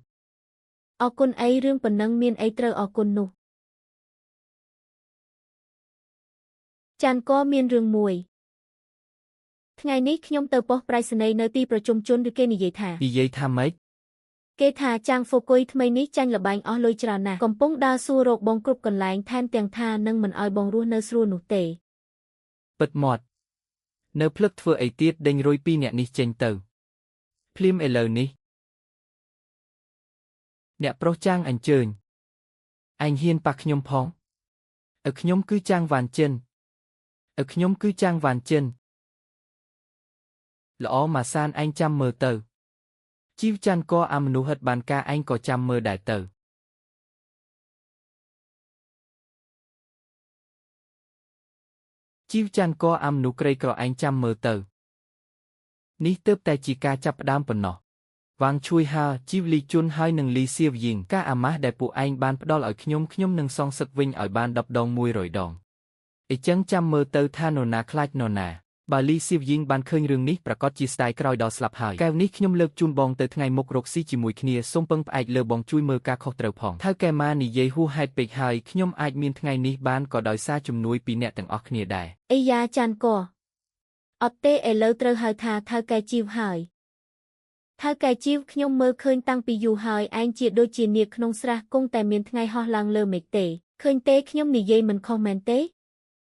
អរគុណអីរឿងប៉ុណ្ណឹងមានអីត្រូវអរគុណនោះចាន់ក៏មានរឿងមួយថ្ងៃនេះខ្ញុំទៅប៉ុស្តិ៍ប្រៃសណីយ៍នៅទីប្រជុំជនឬគេនិយាយថាម៉េចគេថាចាងហ្វូគុយថ្មីនេះចាញ់លបែងអស់លុយច្រើនណាស់កំពុងដើរសួររកបងគ្រប់កន្លែងថែមទាំងថានឹងមិនឲ្យបងរស់នៅស្រួលនោះទេពិតមាត់នៅភ្លឹកធ្វើអីទៀតដេញរុយពីរអ្នកនេះចេញទៅភ្លាមឥឡូវនេះអ្នកប្រុសចាងអញ្ជើញឯងហ៊ានប៉ះខ្ញុំផងឪខ្ញុំគឺចាងវ៉ាន់ចិនឪខ្ញុំគឺចាងវ៉ាន់ចិនល្អម៉ាសានឯងចាំមើលទៅជីវច័ន្ទក៏អាមនុស្សហិតបានការឯងក៏ចាំមើលដែរទៅជីវច័ន្ទក៏អាមនុស្សក្រីក្រឯងចាំមើលទៅនេះទើបតែជាការចាប់ផ្ដើមប៉ុណ្ណោះវ៉ាងឈួយហាជីវលីជុនហើយនឹងលីសៀវយីងការអាម៉ាស់ដែលពួកឯងបានផ្ដល់ឲ្យខ្ញុំនឹងសងសឹកវិញឲ្យបាន10 ដង100 ដងអីចឹងចាំមើលទៅថានរណាខ្លាចនរណាបើលីសៀវយីងបានឃើញរឿងនេះប្រកាសជាស្ដាយក្រោយដល់ស្លាប់ហើយកែវនេះខ្ញុំលើកជូនបងទៅថ្ងៃមុខរកស៊ីជាមួយគ្នាសូមពឹងផ្អែកលើបងជួយមើលការខុសត្រូវផងថៅកែម៉ានិយាយហួសហេតុពេកហើយខ្ញុំអាចមានថ្ងៃនេះបានក៏ដោយសារជំនួយពីអ្នកទាំងអស់គ្នាដែរអីយ៉ាចាន់ក៏អត់ទេឥឡូវត្រូវហៅថាថៅកែជីវហើយថៅកែជីវខ្ញុំមើលឃើញតាំងពីយូរហើយឯងជាដូចជានាគក្នុងស្រះគង់តែមានថ្ងៃហោះឡើងលើមេឃទេឃើញទេខ្ញុំនិយាយមិនខុសមែនទេ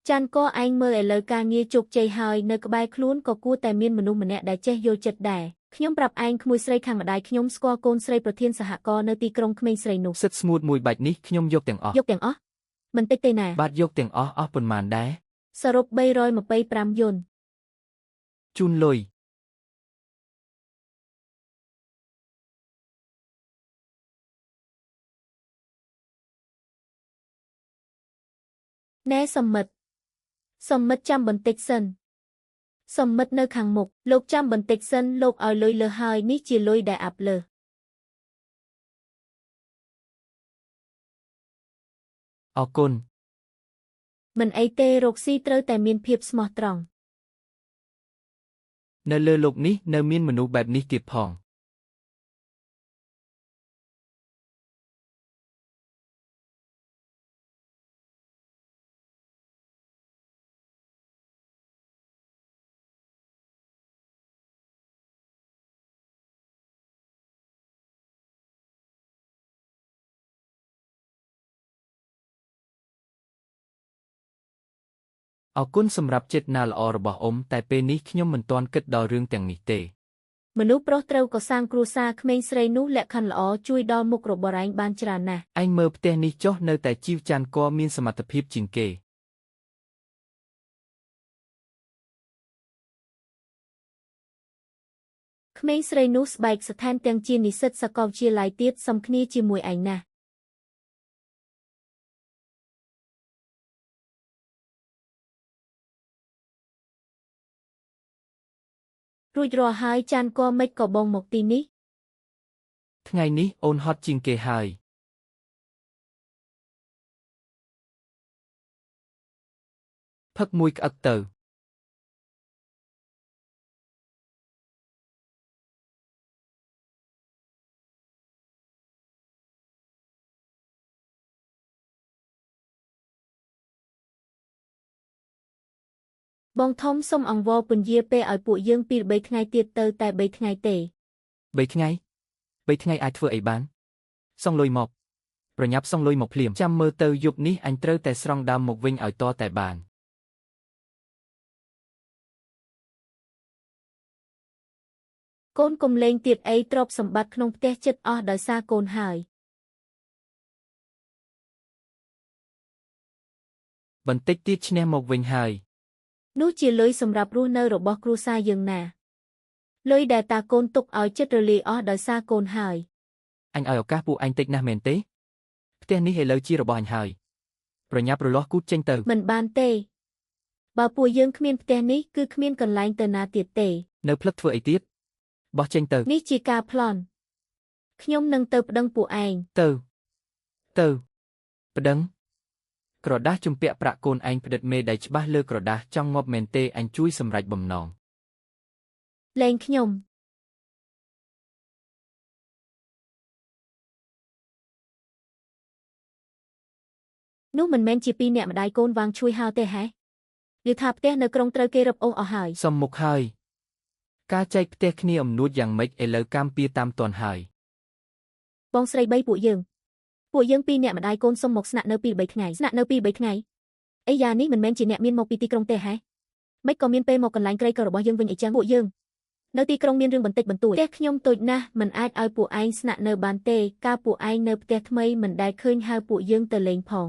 ចាន់ក៏ឯងមើលឥឡូវការងារជោគជ័យហើយនៅក្បែរខ្លួនក៏គួរតែមានមនុស្សម្នាក់ដែលចេះយល់ចិត្តដែរខ្ញុំប្រាប់ឯងក្មួយស្រីខាងម្ដាយខ្ញុំស្គាល់កូនស្រីប្រធានសហករណ៍នៅទីក្រុងក្មេងស្រីនោះសិតស្ងួតមួយបាច់នេះខ្ញុំយកទាំងអស់មិនតិចទេណាបាទយកទាំងអស់ប៉ុន្មានដែរសរុប325យុនជូនលុយណែសំមិត្តចាំបន្តិចសិនសំមិត្តនៅខាងមុខលោកចាំបន្តិចសិនលោកឲ្យលុយលើហើយនេះជាលុយដែលអាប់លើអរគុណមិនអីទេរកស៊ីត្រូវតែមានភាពស្មោះត្រង់ នៅលើលោកនេះនៅមានមនុស្សបែបនេះទៀតផងអរគុណសម្រាប់ចិត្តណាល្អរបស់អ៊ំតែពេលនេះខ្ញុំមិនទាន់គិតដល់រឿងទាំងនេះទេមនុស្សប្រុសត្រូវកសាងគ្រួសារក្មេងស្រីនោះលក្ខខណ្ឌល្អជួយដល់មុខរបរឯងបានច្រើនណាស់ ឯងមើលផ្ទះនេះចុះនៅតែជីវច័ន្ទក៏មានសមត្ថភាពជាងគេក្មេងស្រីនោះស្បែកស្ថែមទាំងជានិស្សិតសាកលវិទ្យាល័យទៀតសំគ្នាជាមួយឯងណាស់រួចរាល់ហើយចានក៏មិនក៏បងមកទីនេះថ្ងៃនេះអូនហត់ជាងគេហើយផឹកមួយក្អឹកទៅបងធំសុំអង្វរពន្យាពេលឲ្យពួកយើងពី3ថ្ងៃទៀតទៅតែ3ថ្ងៃទេ3ថ្ងៃ3ថ្ងៃអាចធ្វើអីបានសងលុយមកប្រញាប់សងលុយមកភ្លាមចាំមើលទៅយប់នេះអញត្រូវតែស្រង់ដើមមកវិញឲ្យតតែបានកូនកុំលេងទៀតអីទ្រព្យសម្បត្តិក្នុងផ្ទះចិត្តអស់ដោយសារកូនហើយបន្តិចទៀតឈ្នះមកវិញហើយនោះជាលុយសម្រាប់រស់នៅរបស់គ្រួសារយើងណាលុយដែលតាកូនទុកឲ្យចិត្តរលាយអស់ដោយសារកូនហើយអញឲ្យឱកាសពួកអញតិចណាស់មែនទេផ្ទះនេះឥឡូវជារបស់អញហើយប្រញាប់រលាស់គូតចេញទៅមិនបានទេបើពួកយើងគ្មានផ្ទះនេះគឺគ្មានកន្លែងទៅណាទៀតទេនៅផ្លឹកធ្វើអីទៀតបោះចេញទៅនេះជាការប្លន់ខ្ញុំនឹងទៅប្តឹងពួកឯងទៅប្តឹងក្រដាស់ជំពាក់ប្រាក់កូនឯងផ្តិតមេដៃច្បាស់លើក្រដាស់ចង់ងាប់មែនទេអញជួយសម្រេចបំណងលេងខ្ញុំនោះមិនមែនជាពីរអ្នកម្ដាយកូនវាងជួយហៅទេហ៎ឬថាផ្ទះនៅក្រុងត្រូវគេរឹបអូសអស់ហើយសុំមុខហើយការចែកផ្ទះគ្នាអំនួតយ៉ាងម៉េចឥឡូវកម្មពៀតាមតាន់ហើយបងស្រី3ពួកយើងពីរអ្នកម្ដាយកូនសុំមកស្នាក់នៅពី3ថ្ងៃអីយ៉ានេះមិនមែនជាអ្នកមានមកពីទីក្រុងទេហ៎មិនក៏មានពេលមកកន្លែងក្រីក្ររបស់យើងវិញអីចឹងពួកយើងនៅទីក្រុងមានរឿងបន្តិចបន្តួចផ្ទះខ្ញុំតូចណាស់មិនអាចឲ្យពួកឯងស្នាក់នៅបានទេការពួកឯងនៅផ្ទះថ្មីមិនដែលឃើញហៅពួកយើងទៅលេងផង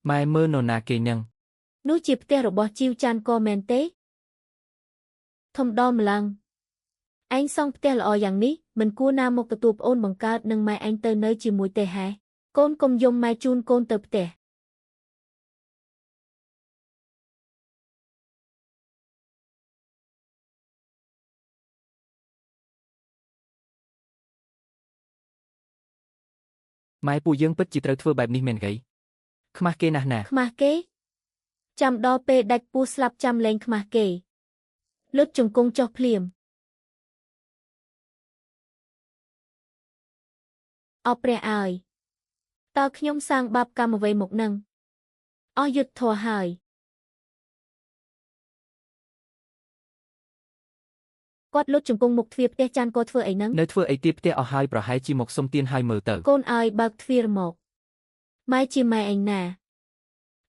ម៉ែមើលនរណាគេនឹងនោះជាផ្ទះរបស់ជីវច័ន្ទក៏មែនទេធំដល់ម្លឹងឯងសង់ផ្ទះល្អយ៉ាងនេះមិនគួរណាមកទទួលប្អូនបង្កើតនិងម៉ែឯងទៅនៅជាមួយទេហ៎កូនកុំយំម៉ែជូនកូនទៅផ្ទះម៉ែពួកយើងពិតជាត្រូវធ្វើបែបនេះមែនគេខ្មាស់គេណាស់ណាខ្មាស់គេចាំដល់ពេលដាច់ពោះស្លាប់ចាំលែងខ្មាស់គេលុតជង្គង់ចុះភ្លាមអោព្រះអើយតើខ្ញុំសាងបាបកម្មអ្វីមកនឹងអស់យុទ្ធធម៌ហើយគាត់លុតជង្គង់មុខទ្វារផ្ទះចាន់ក៏ធ្វើអីនឹងនៅធ្វើអីទៀតផ្ទះអស់ហើយប្រហែលជាមកសុំទានហើយមើលទៅកូនឲ្យបើកទ្វារមកម៉ែជាម៉ែឯងណា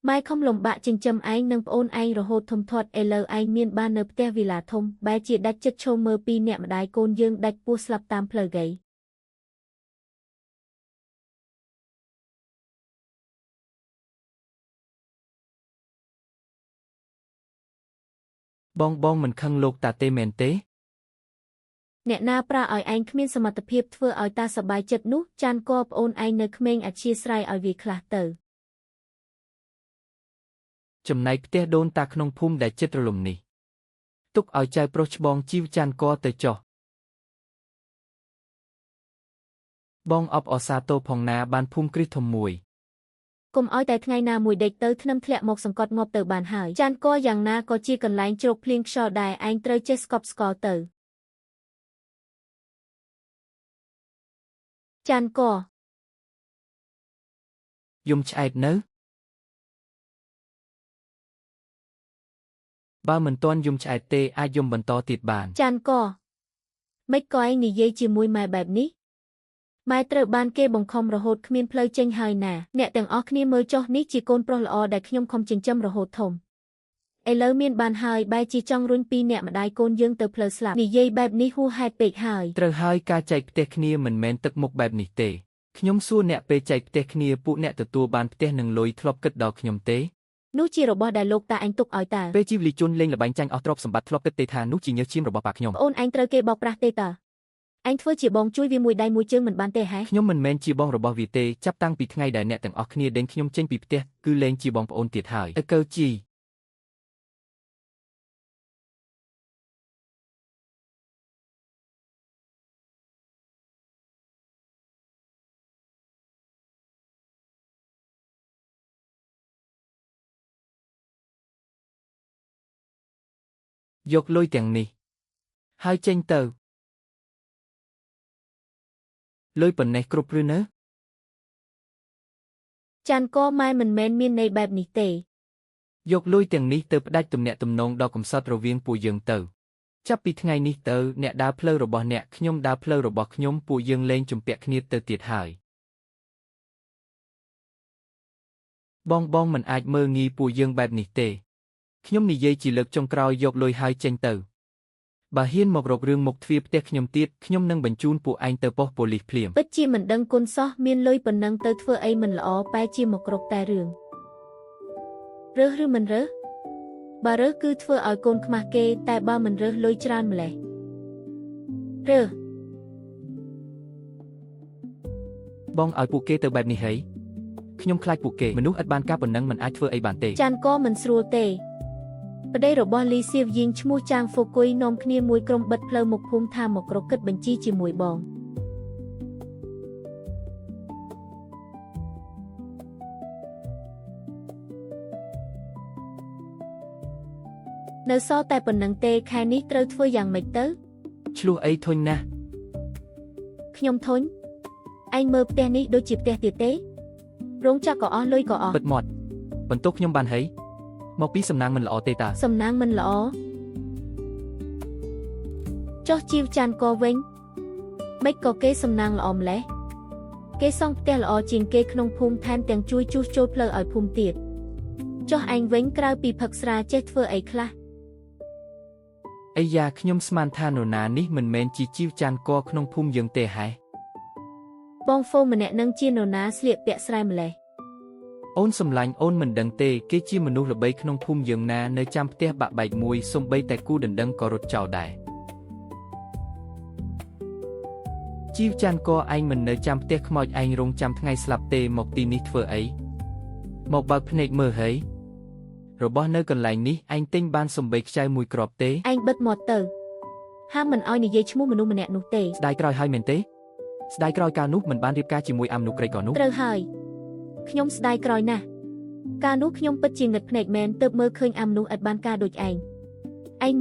ម៉ែខំលំបាកចិញ្ចឹមឯងនិងប្អូនឯងរហូតធំធាត់ឥឡូវឯងមានបាននៅផ្ទះវីឡាធំបែរជាដាច់ចិត្តឈោមមើលពីអ្នកម្ដាយកូនយើងដាច់ពោះស្លាប់តាមផ្លូវហ្គីបងមិនខឹងលោកតាទេមែនទេអ្នកណាប្រាឲ្យឯងគ្មានសមត្ថភាពធ្វើឲ្យតាសប្បាយចិត្តនោះចានក៏ប្អូនឯងនៅក្មេងអធ្យាស្រ័យឲ្យវាខ្លះទៅចំណែកផ្ទះដូនតាក្នុងភូមិដែលចិត្តរលំនេះទុកឲ្យចៅប្រុសច្បងជីវច័ន្ទក៏ទៅចុះបងអបអសាទរផងណាបានភូមិគ្រីស្ទធំមួយ កុំឲ្យតែថ្ងៃណាមួយដេកទៅធ្នឹមធ្លាក់មកសង្កត់ងាប់ទៅបានហើយចានកយ៉ាងណាក៏ជាកន្លែងជ្រកភ្លៀងខ្យល់ដែរឯងត្រូវចេះស្កប់ស្កល់ទៅចានកយំឆ្អែតនៅបើមិនទាន់យំឆ្អែតទេអាចយំបន្តទៀតបានចានកមិនក៏ឯងនិយាយជាមួយម៉ែបែបនេះម៉ែត្រូវបានគេបង្ខំរហូតគ្មានផ្លូវចេញហើយណាអ្នកទាំងអស់គ្នាមើលចុះនេះជាកូនប្រុសល្អដែលខ្ញុំខំចិញ្ចឹមរហូតធំឥឡូវមានបានហើយបែរជាចង់រុញពីអ្នកម្ដាយកូនយើងទៅផ្លូវស្លាប់និយាយបែបនេះហួសហេតុពេកហើយត្រូវហើយការចែកផ្ទះគ្នាមិនមែនទឹកមុខបែបនេះទេខ្ញុំសួរអ្នកពេលចែកផ្ទះគ្នាពួកអ្នកទទួលបានផ្ទះនឹងលុយធ្លាប់គិតដល់ខ្ញុំទេនោះជារបស់ដែលលោកតាអញទុកឲ្យតើពេលជីវលីជនលេងល្បែងចាញ់អស់ទ្រព្យសម្បត្តិធ្លាប់គិតទេថានោះជាញើសឈាមរបស់ប៉ាខ្ញុំអូនអញត្រូវគេបោកប្រាស់ទេតើអញធ្វើជាបងជួយវាមួយដៃមួយជើងមិនបានទេហ៎ខ្ញុំមិនមែនជាបងរបស់វាទេចាប់តាំងពីថ្ងៃដែលអ្នកទាំងអស់គ្នាដេញខ្ញុំចេញពីផ្ទះគឺលែងជាបងប្អូនទៀតហើយអើកូជីយកលុយទាំងនេះហើយចេញទៅលុយប៉ុណ្ណេះគ្រប់ឬនៅចានកម៉ែមិនមែនមានន័យបែបនេះទេយកលុយទាំងនេះទៅផ្ដាច់ទំនាក់ទំនងដ៏កំសត់រវាងពួកយើងទៅចាប់ពីថ្ងៃនេះទៅអ្នកដើរផ្លូវរបស់អ្នកខ្ញុំដើរផ្លូវរបស់ខ្ញុំពួកយើងលែងជំពាក់គ្នាទៅទៀតហើយបងមិនអាចមើលងាយពួកយើងបែបនេះទេខ្ញុំនិយាយជាលើកចុងក្រោយយកលុយហើយចេញទៅបើហ៊ានមករករឿងមុខទ្វារផ្ទះខ្ញុំទៀតខ្ញុំនឹងបញ្ជូនពួកឯងទៅប៉ុស្តិ៍ប៉ូលីសភ្លាមពិតជាមិនដឹងគុណសោះមានលុយប៉ុណ្ណឹងទៅធ្វើអីមិនល្អបែរជាមករកតែរឿងរើសឬមិនរើសបើរើសគឺធ្វើឲ្យកូនខ្មាស់គេតែបើមិនរើសលុយច្រើនម្លេះរើសបងឲ្យពួកគេទៅបែបនេះហីខ្ញុំខ្លាចពួកគេមនុស្សឥតបានការប៉ុណ្ណឹងមិនអាចធ្វើអីបានទេចានកមិនស្រួលទេប្តីរបស់លីសៀវយីងឈ្មោះចាងហ្វូគុយនាំគ្នាមួយក្រុមបិទផ្លូវមុខភូមិថាមករកគិតបញ្ជីជាមួយបងនៅសល់តែប៉ុណ្្នឹងទេខែនេះត្រូវធ្វើយ៉ាងម៉េចទៅឆ្លោះអីធុញណាស់ខ្ញុំធុញឯងមើលផ្ទះនេះដូចជាផ្ទះទៀតទេរោងចក្រក៏អស់លុយក៏អស់បិទមាត់បន្ទោសខ្ញុំបានហីមកពីសំណាងមិនល្អទេតាសំណាងមិនល្អចុះជីវចាន់កវិញមិនក៏គេសំណាងល្អម្លេះគេសង់ផ្ទះល្អជាងគេក្នុងភូមិថែមទាំងជួយជួសជុលផ្លូវឲ្យភូមិទៀតចុះឯងវិញក្រៅពីផឹកស្រាចេះធ្វើអីខ្លះអាយ៉ាខ្ញុំស្មានថានរណានេះមិនមែនជាជីវចាន់កក្នុងភូមិយើងទេហ៎បងហ្វូម្នាក់នឹងជានរណាស្លៀកពាក់ស្រែម្លេះអូនសំឡាញ់អូនមិនដឹងទេគេជាមនុស្សល្បីក្នុងភូមិយើងណានៅចាំផ្ទះបាក់បែកមួយសំបីតែគូដណ្ដឹងក៏រត់ចោលដែរជីវចាន់កឯងមិននៅចាំផ្ទះខ្មោចឯងរងចាំថ្ងៃស្លាប់ទេមកទីនេះធ្វើអីមកបើកភ្នែកមើលហីរបស់នៅកន្លែងនេះឯងទិញបានសំបីខ្ចៅមួយគ្រាប់ទេឯងបិទមាត់ទៅហាមមិនឲ្យនិយាយឈ្មោះមនុស្សម្នាក់នោះទេស្ដាយក្រោយហើយមែនទេស្ដាយក្រោយកាលនោះមិនបានរៀបការជាមួយអាមនុក្រីក៏នោះត្រូវហើយខ្ញុំស្ដាយក្រោយណាស់កាលនោះខ្ញុំពិតជាងឹតភ្នែកមែនទើបមើលឃើញអាមនុស្សឥតបានការដូចឯង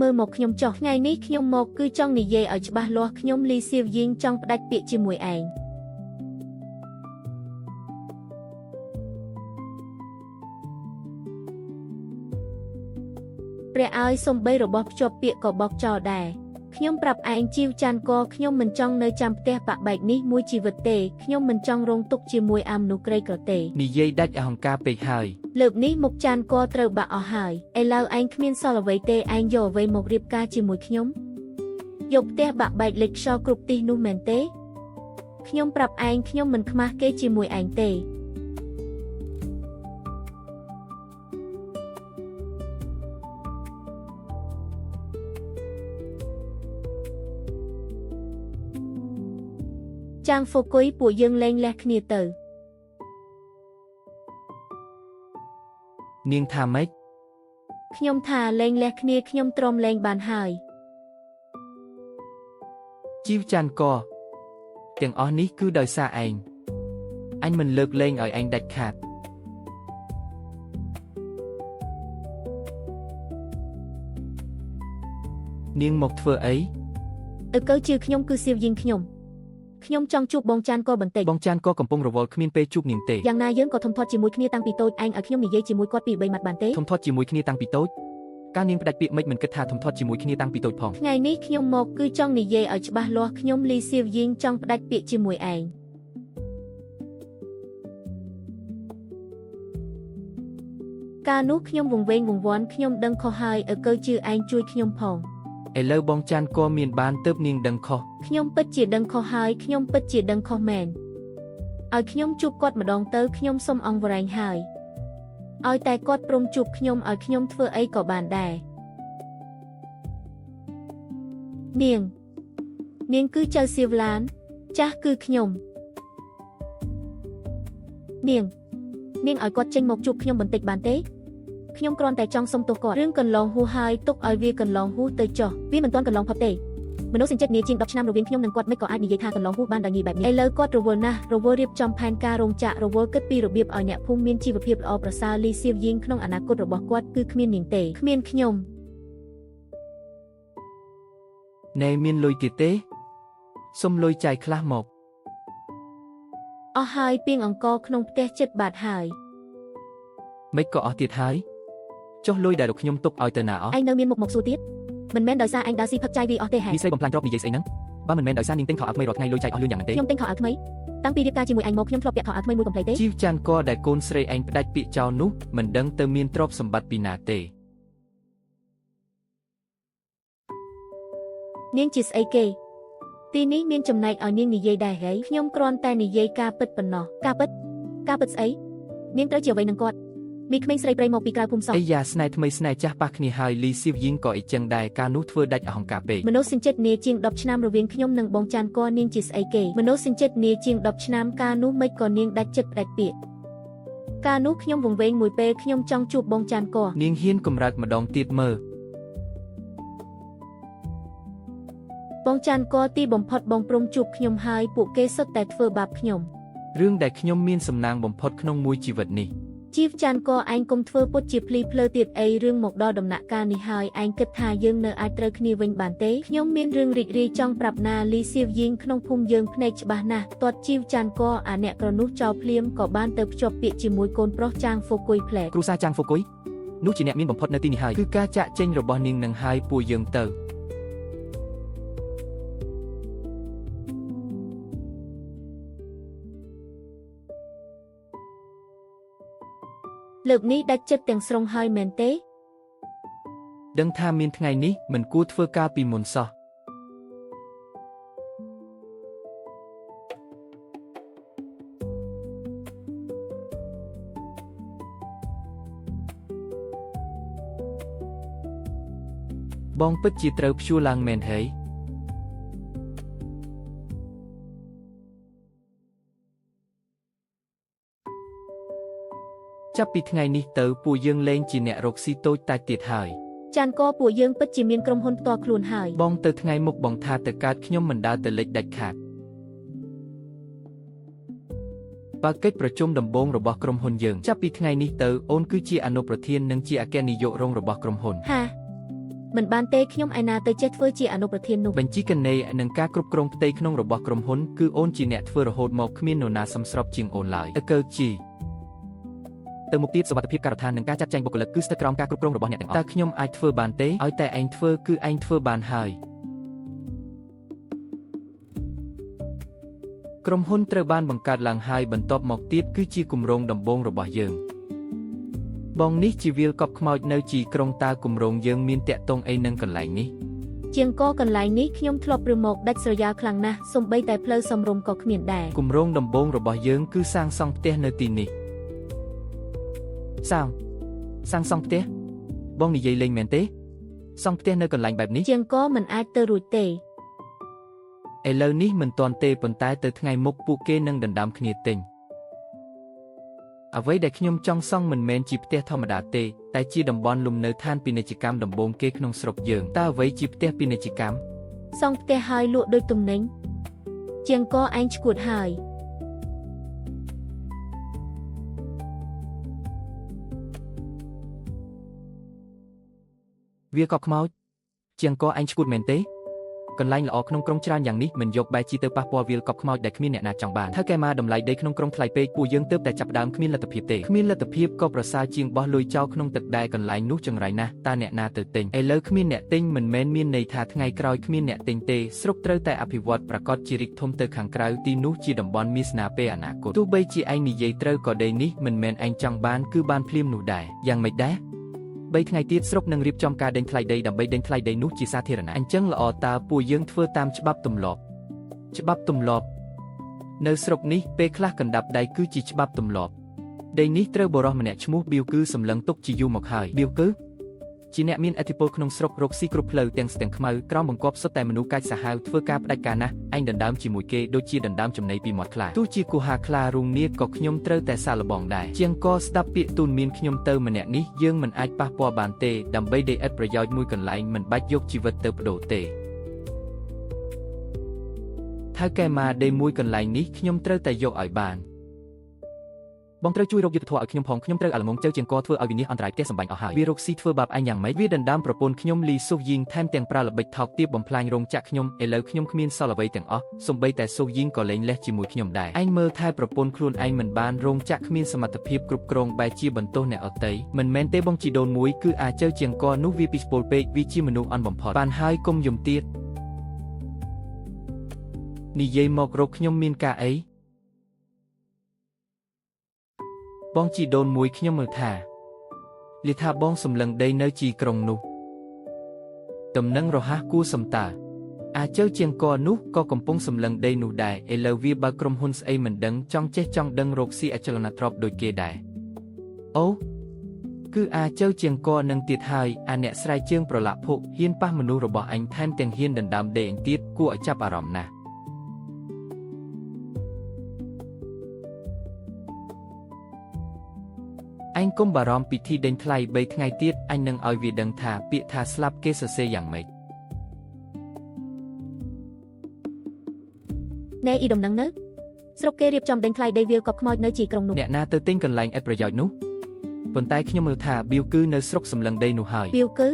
មើលមកខ្ញុំចោះថ្ងៃនេះខ្ញុំមកគឺចង់និយាយឲ្យច្បាស់លាស់ខ្ញុំលីសៀវយីងចង់ផ្ដាច់ពាក្យជាមួយឯងព្រះឲ្យសំបីរបស់ភ្ជាប់ពាក្យក៏បោកចោលដែរខ្ញុំប្រាប់ឯងជីវចាន់កខ្ញុំមិនចង់នៅចាំផ្ទះបាក់បែកនេះមួយជីវិតទេខ្ញុំមិនចង់រងទុក្ខជាមួយអាមនុស្សក្រីក្រទេនិយាយដាច់អហង្ការពេកហើយលើកនេះមុខចាន់កត្រូវបាក់អស់ហើយឥឡូវឯងគ្មានសល់អ្វីទេឯងយកអ្វីមករៀបការជាមួយខ្ញុំយកផ្ទះបាក់បែកលេខខ្យល់គ្រប់ទីនោះមែនទេខ្ញុំប្រាប់ឯងខ្ញុំមិនខ្មាស់គេជាមួយឯងទេចាងហ្វូគុយពួកយើងលែងលះគ្នាទៅនាងថាម៉េចខ្ញុំថាលែងលះគ្នាខ្ញុំទ្រាំលែងបានហើយជីវចាន់កទាំងអស់នេះគឺដោយសារឯងអញមិនលើកលែងឲ្យឯងដាច់ខាត នាងមកធ្វើអី កើជឿខ្ញុំគឺសៀវយីងខ្ញុំចង់ជួបបងចាន់ក៏បន្តិច បងចានក៏កំពុងរវល់គ្មានពេលជួបនាងទេ យ៉ាងណាយើងក៏ធំធាត់ជាមួយគ្នាតាំងពីតូចឯងឲ្យខ្ញុំនិយាយជាមួយគាត់ពី3ម៉ាត់បានទេ ធំធាត់ជាមួយគ្នាតាំងពីតូចការនាងផ្ដាច់ពាក្យមិនគិតថាធំធាត់ជាមួយគ្នាតាំងពីតូចផង ថ្ងៃនេះខ្ញុំមកគឺចង់និយាយឲ្យច្បាស់លាស់ខ្ញុំលីសៀវយីងចង់ផ្ដាច់ពាក្យជាមួយឯងកាលនោះខ្ញុំវង្វេងវង្វាន់ខ្ញុំដឹងខុសហើយកើជឿឯងជួយខ្ញុំផង ឥឡូវបងចានក៏មានបានទៅនាងដឹងខុស ខ្ញុំពិតជាដឹងខុសហើយខ្ញុំពិតជាដឹងខុសមែនឲ្យខ្ញុំជួបគាត់ម្ដងទៅខ្ញុំសុំអង្វរែងហើយឲ្យតែគាត់ព្រមជួបខ្ញុំឲ្យខ្ញុំធ្វើអីក៏បានដែរនាងគឺចៅសៀវឡានចាស់គឺខ្ញុំនាងឲ្យគាត់ចេញមកជួបខ្ញុំបន្តិចបានទេខ្ញុំគ្រាន់តែចង់សុំទោសគាត់រឿងកន្លងហួសហើយទុកឲ្យវាកន្លងហួសទៅចុះវាមិនទាន់កន្លងផុតទេមនុស្សសិនចិត្តនាជាង10ឆ្នាំរវាងខ្ញុំនិងគាត់មិនក៏អាចនិយាយថាកន្លងហួសបានដោយងាយបែបនេះឥឡូវគាត់រវល់ណាស់រវល់រៀបចំផែនការរោងចក្ររវល់គិតពីរបៀបឲ្យអ្នកភូមិមានជីវភាពល្អប្រសើរលីសៀវយីងក្នុងអនាគតរបស់គាត់គឺគ្មាននាងទេគ្មានខ្ញុំ ណែមានលុយទៀតទេសុំលុយចាយខ្លះមក អស់ហើយពីងអង្គក្នុងផ្ទះចិត្តបាត់ហើយ មិនក៏អស់ទៀតហើយចុះលុយដែលលោកខ្ញុំទុកឲ្យទៅណាអស់ ឯងនៅមានមុខមកសួរទៀតមិនមែនដោយសារឯងដើរស៊ីផឹកចាយវាអស់ទេហេ នេះស្រីបំផ្លាញទ្រព្យនិយាយស្អីហ្នឹងបើមិនមែនដោយសារនាងទិញខោអាវថ្មីរាល់ថ្ងៃលុយចាយអស់លឿនយ៉ាងហ្នឹងទេ ខ្ញុំទិញខោអាវថ្មីតាំងពីរៀបការជាមួយឯងមកខ្ញុំធ្លាប់ពាក់ខោអាវថ្មីមួយកុំភ្លេចទេ ជីវចាន់ក៏ដែលកូនស្រីឯងផ្ដាច់ពាក្យចោលនោះមិនដឹងទៅមានទ្រព្យសម្បត្តិពីណាទេ នាងជាស្អីគេទីនេះមានចំណែកឲ្យនាងនិយាយដែរហីខ្ញុំគ្រាន់តែនិយាយការពិតប៉ុណ្ណោះការពិតស្អីនាងត្រូវជាអ្វីនឹងគាត់មានក្មេងស្រីប្រិយមកពីក្រៅភូមិសោះ អីយ៉ាស្នេហ៍ថ្មីស្នេហ៍ចាស់ប៉ះគ្នាហើយលីសៀវយីងក៏អីចឹងដែរការនោះធ្វើដាច់អហង្ការពេក មនុស្សសិនចិត្តនាជាង10ឆ្នាំរវាងខ្ញុំនិងបងចាន់ក៏នាងជាស្អីគេមនុស្សសិនចិត្តនាជាង10ឆ្នាំកាលនោះមិនក៏នាងដាច់ចិត្តផ្ដាច់ពាក្យកាលនោះខ្ញុំវង្វេងមួយពេលខ្ញុំចង់ជួបបងចាន់ក៏ នាងហ៊ានកម្រើកម្ដងទៀតមើល បងចាន់ក៏ទីបំផុតបងព្រមជួបខ្ញុំហើយពួកគេសុទ្ធតែធ្វើបាបខ្ញុំ រឿងដែលខ្ញុំមានសំណាងបំផុតក្នុងមួយជីវិតនេះ ជីវចាន់ក៏ឯងកុំធ្វើពុតជាភ្លីភ្លើទៀតអីរឿងមកដល់ដំណាក់កាលនេះហើយឯងគិតថាយើងនៅអាចត្រូវគ្នាវិញបានទេខ្ញុំមានរឿងរីករាយចង់ប្រាប់ណាលីសៀវយីងក្នុងភូមិយើងភ្នែកច្បាស់ណាស់ទាត់ជីវចាន់ក៏អាអ្នកក្រនោះចោលភ្លាមក៏បានទៅភ្ជាប់ពាក្យជាមួយកូនប្រុសចាងហ្វូគុយផ្លែក គ្រូសាចាងហ្វូគុយនោះជាអ្នកមានបំផុតនៅទីនេះហើយគឺការចាក់ចេញរបស់នាងនឹងហើយពួកយើងទៅ លើកនេះដាច់ចិត្តទាំងស្រុងហើយមែនទេ ដឹងថាមានថ្ងៃនេះមិនគួរធ្វើការពីមុនសោះ បងពិតជាត្រូវព្យួរឡើងមែនហើយចាប់ពីថ្ងៃនេះទៅពួកយើងលែងជាអ្នករកស៊ីតូចតាចទៀតហើយ ចាន់ក៏ពួកយើងពិតជាមានក្រុមហ៊ុនផ្ទាល់ខ្លួនហើយ បងទៅថ្ងៃមុខបងថាទៅកើតខ្ញុំមិនដើរទៅលេចដាច់ខាតបើកិច្ចប្រជុំដំបូងរបស់ក្រុមហ៊ុនយើងចាប់ពីថ្ងៃនេះទៅអូនគឺជាអនុប្រធាននិងជាអគ្គនាយករងរបស់ក្រុមហ៊ុន ហាមិនបានទេខ្ញុំឯណាទៅចេះធ្វើជាអនុប្រធាននោះ បញ្ជីកណេនិងការគ្រប់គ្រងផ្ទៃក្នុងរបស់ក្រុមហ៊ុនគឺអូនជាអ្នកធ្វើរហូតមកគ្មាននរណាសមស្របជាងអូនឡើយកើជីទៅមុខទៀតសុវត្ថិភាពការដ្ឋាននិងការចាត់ចែងបុគ្គលិកគឺស្ថិតក្រោមការគ្រប់គ្រងរបស់អ្នកទាំងអស់តើខ្ញុំអាចធ្វើបានទេឲ្យតែឯងធ្វើគឺឯងធ្វើបានហើយក្រុមហ៊ុនត្រូវបានបង្កើតឡើងហើយបន្ទាប់មកទៀតគឺជាគម្រោងដំបូងរបស់យើងបងនេះជាវាលកប់ខ្មោចនៅជីក្រុងតើគម្រោងយើងមានតាក់ទងអីនឹងកន្លែងនេះ ជាងក៏កន្លែងនេះខ្ញុំធ្លាប់ឬមកដាច់ស្រយាលខ្លាំងណាស់សូម្បីតែផ្លូវសំរុំក៏គ្មានដែរ គម្រោងដំបូងរបស់យើងគឺសាងសង់ផ្ទះនៅទីនេះសាងសង់ផ្ទះបងនិយាយលេងមែនទេសង់ផ្ទះនៅកន្លែងបែបនេះ ជាងក៏មិនអាចទៅរួចទេ ឥឡូវនេះមិនទាន់ទេប៉ុន្តែទៅថ្ងៃមុខពួកគេនឹងដណ្ដើមគ្នាទិញអ្វីដែលខ្ញុំចង់សង់មិនមែនជាផ្ទះធម្មតាទេតែជាតំបន់លំនៅឋានពាណិជ្ជកម្មដំបូងគេក្នុងស្រុកយើងតើអ្វីជាផ្ទះពាណិជ្ជកម្ម សង់ផ្ទះហើយលក់ដូចទំនិញជាងក៏ឯងឈួតហើយ វាកប់ខ្មោច ជាងក៏អញឈួតមែនទេកន្លែងល្អក្នុងក្រុងច្រើនយ៉ាងនេះមិនយកបែជីទៅប៉ះពាល់វាលកប់ខ្មោចដែលគ្មានអ្នកណាចង់បានថាកែមកតម្លៃដីក្នុងក្រុងថ្លៃពេកពួកយើងទើបតែចាប់ដើមគ្មានលទ្ធភាពទេគ្មានលទ្ធភាពក៏ប្រសើរជាងបោះលុយចោលក្នុងទឹកដែរកន្លែងនោះចង្រៃណាស់តើអ្នកណាទៅទិញឥឡូវគ្មានអ្នកទិញមិនមែនមានន័យថាថ្ងៃក្រោយគ្មានអ្នកទិញទេស្រុកត្រូវតែអភិវឌ្ឍប្រកបជារីកធំទៅខាងក្រៅទីនោះជាតំបន់មានស្នាពេលអនាគតទោះបីជាឯងនិយាយត្រូវក៏ដីនេះមិនមែនឯងចង់បានគឺបានភ្លាមនោះដែរយ៉ាងម៉េចដែរ3ថ្ងៃទៀតស្រុកនឹងរៀបចំការដេញថ្លៃដីដើម្បីដេញថ្លៃដីនោះជាសាធារណៈអញ្ចឹងល្អតើពួកយើងធ្វើតាមច្បាប់ទម្លាប់នៅស្រុកនេះពេលខ្លះកណ្ដាប់ដៃគឺជាច្បាប់ទម្លាប់ដីនេះត្រូវបរិះម្នាក់ឈ្មោះបៀវគឺសម្លឹងទុកជាយូរមកហើយបៀវគឺជាអ្នកមានឥទ្ធិពលក្នុងស្រុករកស៊ីគ្រប់ផ្លូវទាំងស្ទាំងខ្មៅក្រោមបង្គាប់សុទ្ធតែមនុស្សកាចសាហាវធ្វើការផ្ដាច់ការណាស់ឯងដណ្ដើមជាមួយគេដូចជាដណ្ដើមចំណីពីមាត់ខ្លាទោះជាគូហាខ្លារូងនាគក៏ខ្ញុំត្រូវតែសាកល្បងដែរជាងក៏ស្ដាប់ពាក្យទូនមានខ្ញុំទៅម្នាក់នេះយើងមិនអាចប៉ះពាល់បានទេដើម្បីដេកឥតប្រយោជន៍មួយកន្លែងមិនបាច់យកជីវិតទៅបដូរទេថាកែមកដេកមួយកន្លែងនេះខ្ញុំត្រូវតែយកឲ្យបានបងត្រូវជួយរកយុទ្ធធម៌ឲ្យខ្ញុំផងខ្ញុំត្រូវអាល្ងងចៅជាងកធ្វើឲ្យវិនិច្ឆ័យអន្តរាយផ្ទះសម្បាញ់អស់ហើយវារកស៊ីធ្វើបាបឯងយ៉ាងម៉េចវាដណ្ដើមប្រពន្ធខ្ញុំលីស៊ូយីងថែមទាំងប្រើល្បិចថោកទាបបំផ្លាញរោងចក្រខ្ញុំឥឡូវខ្ញុំគ្មានសល់អ្វីទាំងអស់សូម្បីតែស៊ូយីងក៏លែងលះជាមួយខ្ញុំដែរឯងមើលថែប្រពន្ធខ្លួនឯងមិនបានរោងចក្រគ្មានសមត្ថភាពគ្រប់គ្រងបែរជាបន្ទោសអ្នកអតីមិនមែនទេបងជីដូនមួយគឺអាចៅជាងកនោះវាពីស្ពល់ពេកវាជាមនុស្សអន់បំផុតបានហើយកុំយំទៀតនិយាយមករកខ្ញុំមានការអីបងជីដូនមួយខ្ញុំមើលថាលីថាបងសម្លឹងដីនៅជីក្រុងនោះតំណែងរហ័សគួរសំតើអាចៅជាងកនោះក៏កំពុងសម្លឹងដីនោះដែរឥឡូវវាបើក្រុមហ៊ុនស្អីមិនដឹងចង់ចេះចង់ដឹងរកស៊ីអចលនទ្រព្យដូចគេដែរអូគឺអាចៅជាងកនឹងទៀតហើយអាអ្នកស្រែកជើងប្រឡាក់ភក់ហ៊ានប៉ះមនុស្សរបស់អញថែមទាំងហ៊ានដណ្ដើមដីអញទៀតគួរឲ្យចាប់អារម្មណ៍ណាស់អញកុំបារម្ភពិធីដេញថ្លៃ3ថ្ងៃទៀតអញនឹងឲ្យវាដឹងថាពាក្យថាស្លាប់គេសរសេរយ៉ាងម៉េចណែអ៊ីដំណឹងនៅស្រុកគេរៀបចំដេញថ្លៃដីវាលកប់ខ្មោចនៅជីក្រុងនោះអ្នកណាទៅទិញកន្លែងឥតប្រយោជន៍នោះប៉ុន្តែខ្ញុំមើលថាបៀវគឺនៅស្រុកសម្លឹងដីនោះហើយបៀវគឺ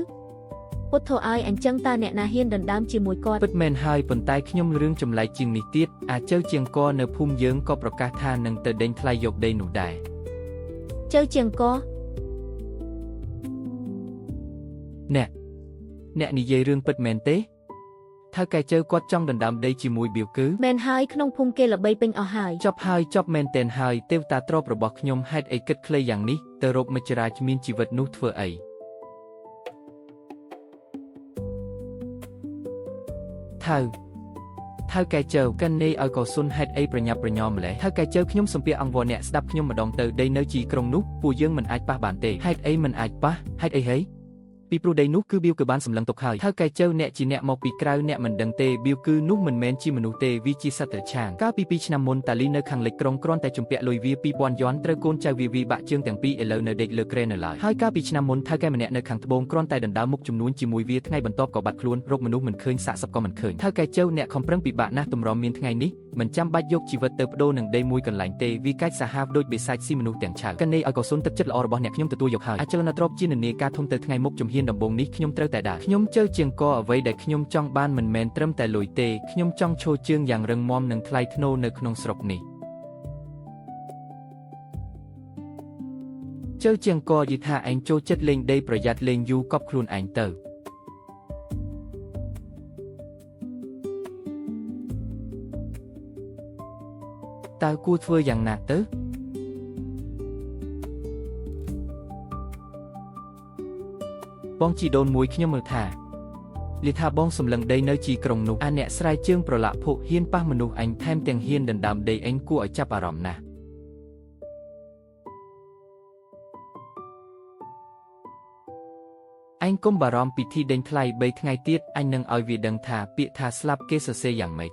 ពុទ្ធឲ្យអញ្ចឹងតើអ្នកណាហ៊ានដណ្ដើមជាមួយគាត់ពិតមែនហើយប៉ុន្តែខ្ញុំរឿងចម្លែកជាងនេះទៀតអាចៅជាងកនៅភូមិយើងក៏ប្រកាសថានឹងទៅដេញថ្លៃយកដីនោះដែរចៅជាងកអ្នកនិយាយរឿងពិតមែនទេថាកែចៅគាត់ចង់ដណ្ដើមដីជាមួយបៀវគឺមែនហើយក្នុងភូមិគេល្បីពេញអស់ហើយចប់មែនតែនហើយទេវតាទ្រព្យរបស់ខ្ញុំហេតុអីគិតខ្លីយ៉ាងនេះទៅរកមច្ចរាជមានជីវិតនោះធ្វើអីថៅកែចៅកិននេឲ្យកោសុនហេតុអីប្រញាប់ប្រញ័រម្លេះថៅកែចៅខ្ញុំសំពាអង្វរអ្នកស្ដាប់ខ្ញុំម្ដងទៅដីនៅជីក្រុងនោះពួកយើងមិនអាចប៉ះបានទេហេតុអីមិនអាចប៉ះហេតុអីហីពីព្រោះដីនោះគឺបៀវគឺបានសម្លឹងទុកហើយថៅកែចៅអ្នកជាអ្នកមកពីក្រៅអ្នកមិនដឹងទេបៀវគឺនោះមិនមែនជាមនុស្សទេវាជាសត្វត្រឆានកាលពី2ឆ្នាំមុនតាលីនៅខាងលិចក្រុងគ្រាន់តែជំពាក់លុយវា2000យន់ត្រូវកូនចៅវាបាក់ជើងទាំងពីរឥឡូវនៅដេកលើក្រែនៅឡើយហើយកាលពីឆ្នាំមុនថៅកែម្នាក់នៅខាងត្បូងគ្រាន់តែដណ្ដើមមុខចំនួនជាមួយវាថ្ងៃបន្ទាប់ក៏បាត់ខ្លួនរកមនុស្សមិនឃើញសាកសពក៏មិនឃើញថៅកែចៅអ្នកខំប្រឹងពិបាកណាស់ទម្រាំមានថ្ងៃនេះមិនចាំបាច់យកជីវិតទៅបដូរនឹងដីមួយកន្លែងទេវាកាច់សាហាវដូចបិសាចស៊ីមនុស្សទាំងឆៅកិននេឲ្យកោសុនទឹកចិត្តល្អរបស់អ្នកខ្ញុំទទួលយកហើយអចលនទ្រព្យជានានាការធំទៅថ្ងៃមុខជំហានដំបូងនេះខ្ញុំត្រូវតែដើរខ្ញុំជើជាងកអ្វីដែលខ្ញុំចង់បានមិនមែនត្រឹមតែលុយទេខ្ញុំចង់ឈរជើងយ៉ាងរឹងមាំនិងថ្លៃថ្នូរនៅក្នុងស្រុកនេះជើជាងកយីថាឯងចូលចិត្តលេងដីប្រយ័ត្នលេងយូរកប់ខ្លួនឯងទៅតើគួរធ្វើយ៉ាងណាទៅបងជីដូនមួយខ្ញុំមើលថាលីថាបងសម្លឹងដីនៅជីក្រុងនោះអាអ្នកស្រែកជើងប្រឡាក់ភក់ហ៊ានប៉ះមនុស្សអញថែមទាំងហ៊ានដណ្ដើមដីអញគួរឲ្យចាប់អារម្មណ៍ណាស់អញកុំបារម្ភពិធីដេញថ្លៃ3ថ្ងៃទៀតអញនឹងឲ្យវាដឹងថាពាក្យថាស្លាប់គេសរសេរយ៉ាងម៉េច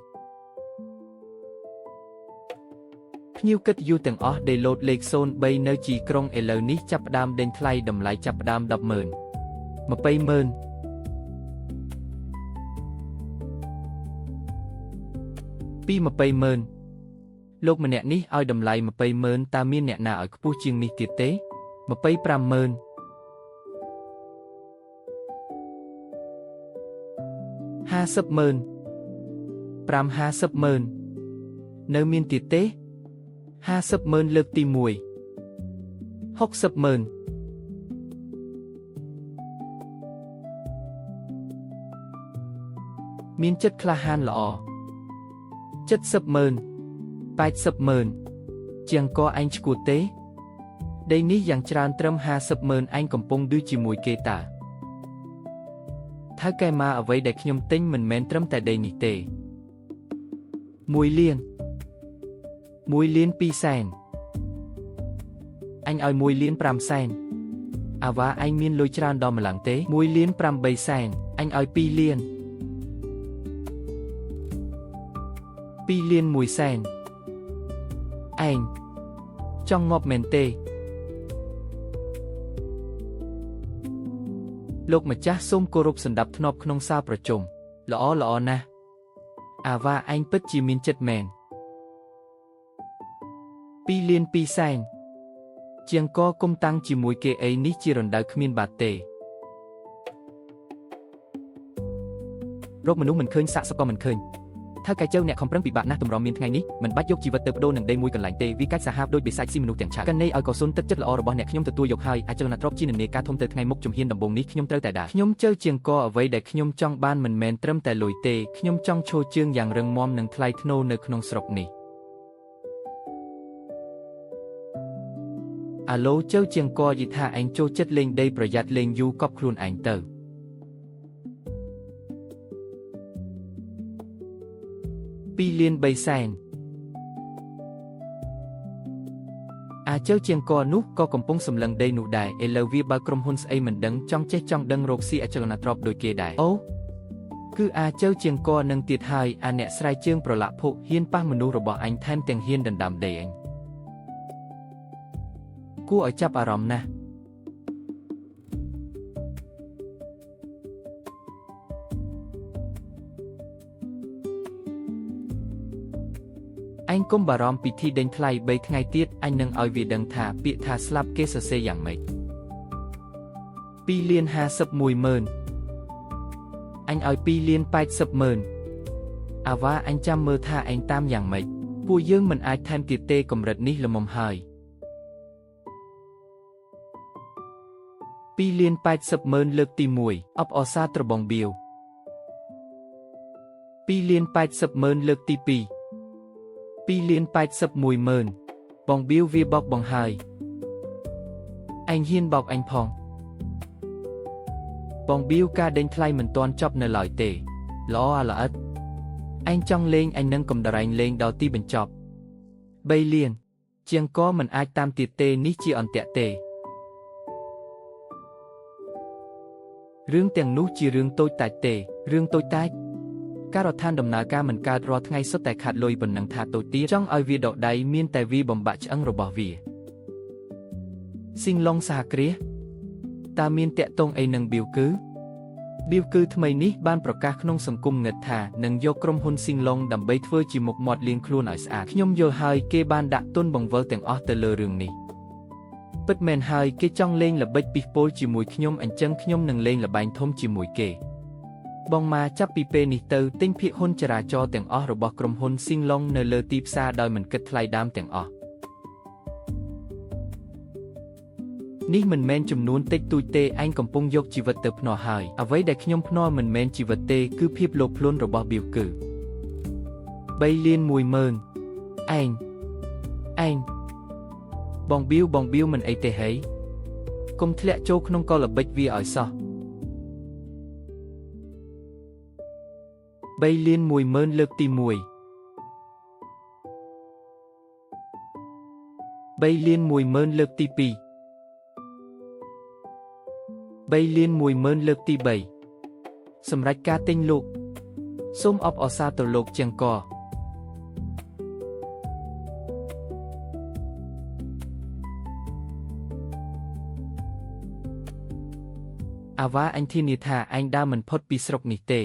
ភ្ញៀវកិត្តិយសទាំងអស់ដែលលោតលេខ03នៅជីក្រុងឥឡូវនេះចាប់ផ្ដើមដេញថ្លៃតម្លៃចាប់ផ្ដើម100000 200000ពី20000លោកម្នាក់នេះឲ្យតម្លៃ20000តើមានអ្នកណាឲ្យខ្ពស់ជាងនេះទៀតទេ25000 50,000 550,000 នៅមានទៀតទេ 50,000 លើកទី1 60,000 មានចិត្តក្លាហានល្អ 70,000 80,000 ជាងកអញឈួតទេដីនេះយ៉ាងច្រើនត្រឹម 50,000 អញកំពុងឌឺជាមួយគេតើថាកែមកអ្វីដែលខ្ញុំទិញមិនមែនត្រឹមតែដីនេះទេ1 លាន 1 លាន 2 សែនអញឲ្យ1 លាន 5 សែនអាវ៉ាអញមានលុយច្រើនដល់ម្ល៉េះទេ1 លាន 8 សែនអញឲ្យ2 លាន 2 លាន 1 សែនឯងចង់ងាប់មែនទេលោកម្ចាស់សូមគោរពសណ្ដាប់ធ្នាប់ក្នុងសាលប្រជុំល្អណាស់អាវ៉ាឯងពិតជាមានចិត្តមែន2 លាន 2 សែនជាងកគុំតាំងជាមួយគេអីនេះជារណ្ដៅគ្មានបាត់ទេរកមនុស្សមិនឃើញសាកសពក៏មិនឃើញថាកែជើអ្នកខំប្រឹងពិបាកណាស់ទម្រាំមានថ្ងៃនេះមិនបាច់យកជីវិតទៅបដូរនឹងដីមួយកន្លែងទេវាកាច់សាហាវដូចបិសាចស៊ីមនុស្សទាំងឆាកកណេឲ្យកសុនទឹកចិត្តល្អរបស់អ្នកខ្ញុំទទួលយកហើយអាចចលនាទ្របជានានាការធំទៅថ្ងៃមុខជំហានដំបូងនេះខ្ញុំត្រូវតែដាខ្ញុំជើជាងកអ្វីដែលខ្ញុំចង់បានមិនមែនត្រឹមតែលុយទេខ្ញុំចង់ឈរជើងយ៉ាងរឹងមាំនិងថ្លៃថ្នូរនៅក្នុងស្រុកនេះអាឡូជើជាងកយីថាឯងចូលចិត្តលេងដីប្រយ័ត្នលេងយូរកប់ខ្លួនឯងទៅ2 លាន 3 សែនអាចើជាងកនោះក៏កំពុងសម្លឹងដីនោះដែរឥឡូវវាបើក្រុមហ៊ុនស្អីមិនដឹងចង់ចេះចង់ដឹងរកស៊ីអចលនទ្រព្យដូចគេដែរអូគឺអាចើជាងកនឹងទៀតហើយអាអ្នកស្រែកជើងប្រឡាក់ភក់ហ៊ានប៉ះមនុស្សរបស់អញថែមទាំងហ៊ានដណ្ដើមដីអញគួរឲ្យចាប់អារម្មណ៍ណាស់អញកុំបារម្ភពីធីដេញថ្លៃ3ថ្ងៃទៀតអញនឹងឲ្យវាដឹងថាពាក្យថាស្លាប់គេសរសេរយ៉ាងម៉េច2 លាន 51,000 អញឲ្យ2 លាន 80,000 អាវ៉ាអញចាំមើលថាឯងតាមយ៉ាងម៉េចពួកយើងមិនអាចថែមទៀតទេកម្រិតនេះល្មមហើយ2 លាន 80,000 លើកទី1អបអសាត្របងបៀវ2 លាន 80,000 លើកទី2 2 លាន 81,000 បងបៀវវាបោកបងហើយឯងហ៊ានបោកអញផងបងបៀវការដេញថ្លៃមិនទាន់ចប់នៅឡើយទេល្អអាល្អិតឯងចង់លេងអញនឹងកំដរែងលេងដល់ទីបញ្ចប់3 លានជាងក៏មិនអាចតាមទៀតទេនេះជាអន្ទាក់ទេរឿងទាំងនោះជារឿងតូចតាចទេរឿងតូចតាចការរដ្ឋានដំណើរការមិនកើតរាល់ថ្ងៃសុទ្ធតែខាត់លុយប៉ុណ្ណឹងថាតូចទៀតចង់ឲ្យវាដកដៃមានតែវាបំបាក់ឆ្អឹងរបស់វាស៊ីងឡុងសហគ្រាសតើមានតាក់ទងអីនឹងបៀវគឺថ្មីនេះបានប្រកាសក្នុងសង្គមងឹតថានឹងយកក្រុមហ៊ុនស៊ីងឡុងដើម្បីធ្វើជាមុខមាត់លាងខ្លួនឲ្យស្អាតខ្ញុំយល់ហើយគេបានដាក់ទុនបង្វិលទាំងអស់ទៅលើរឿងនេះពិតមែនហើយគេចង់លេងល្បិចពីពលជាមួយខ្ញុំអញ្ចឹងខ្ញុំនឹងលេងល្បែងធំជាមួយគេបងម៉ាចាប់ពីពេលនេះទៅទិញភាគហ៊ុនចរាចរណ៍ទាំងអស់របស់ក្រុមហ៊ុនស៊ីងឡុងនៅលើទីផ្សារដោយមិនគិតថ្លៃដើមទាំងអស់នេះមិនមែនចំនួនតិចតួចទេឯងកំពុងយកជីវិតទៅភ្នាល់ហើយអ្វីដែលខ្ញុំភ្នាល់មិនមែនជីវិតទេគឺភាពលោភលន់របស់បៀវគឺ3 លាន 10,000 ឯងបងបៀវមិនអីទេហីកុំធ្លាក់ចូលក្នុងកលល្បិចវាឲ្យសោះ3 លាន 10,000 លើកទី1 3 លាន 10,000 លើកទី2 3 លាន 10,000 លើកទី3សម្រាប់ការទិញលោកសូមអបអរសាទរលោកជាងកអាវ៉ាអញធានាថាឯងដើរមិនផុតពីស្រុកនេះទេ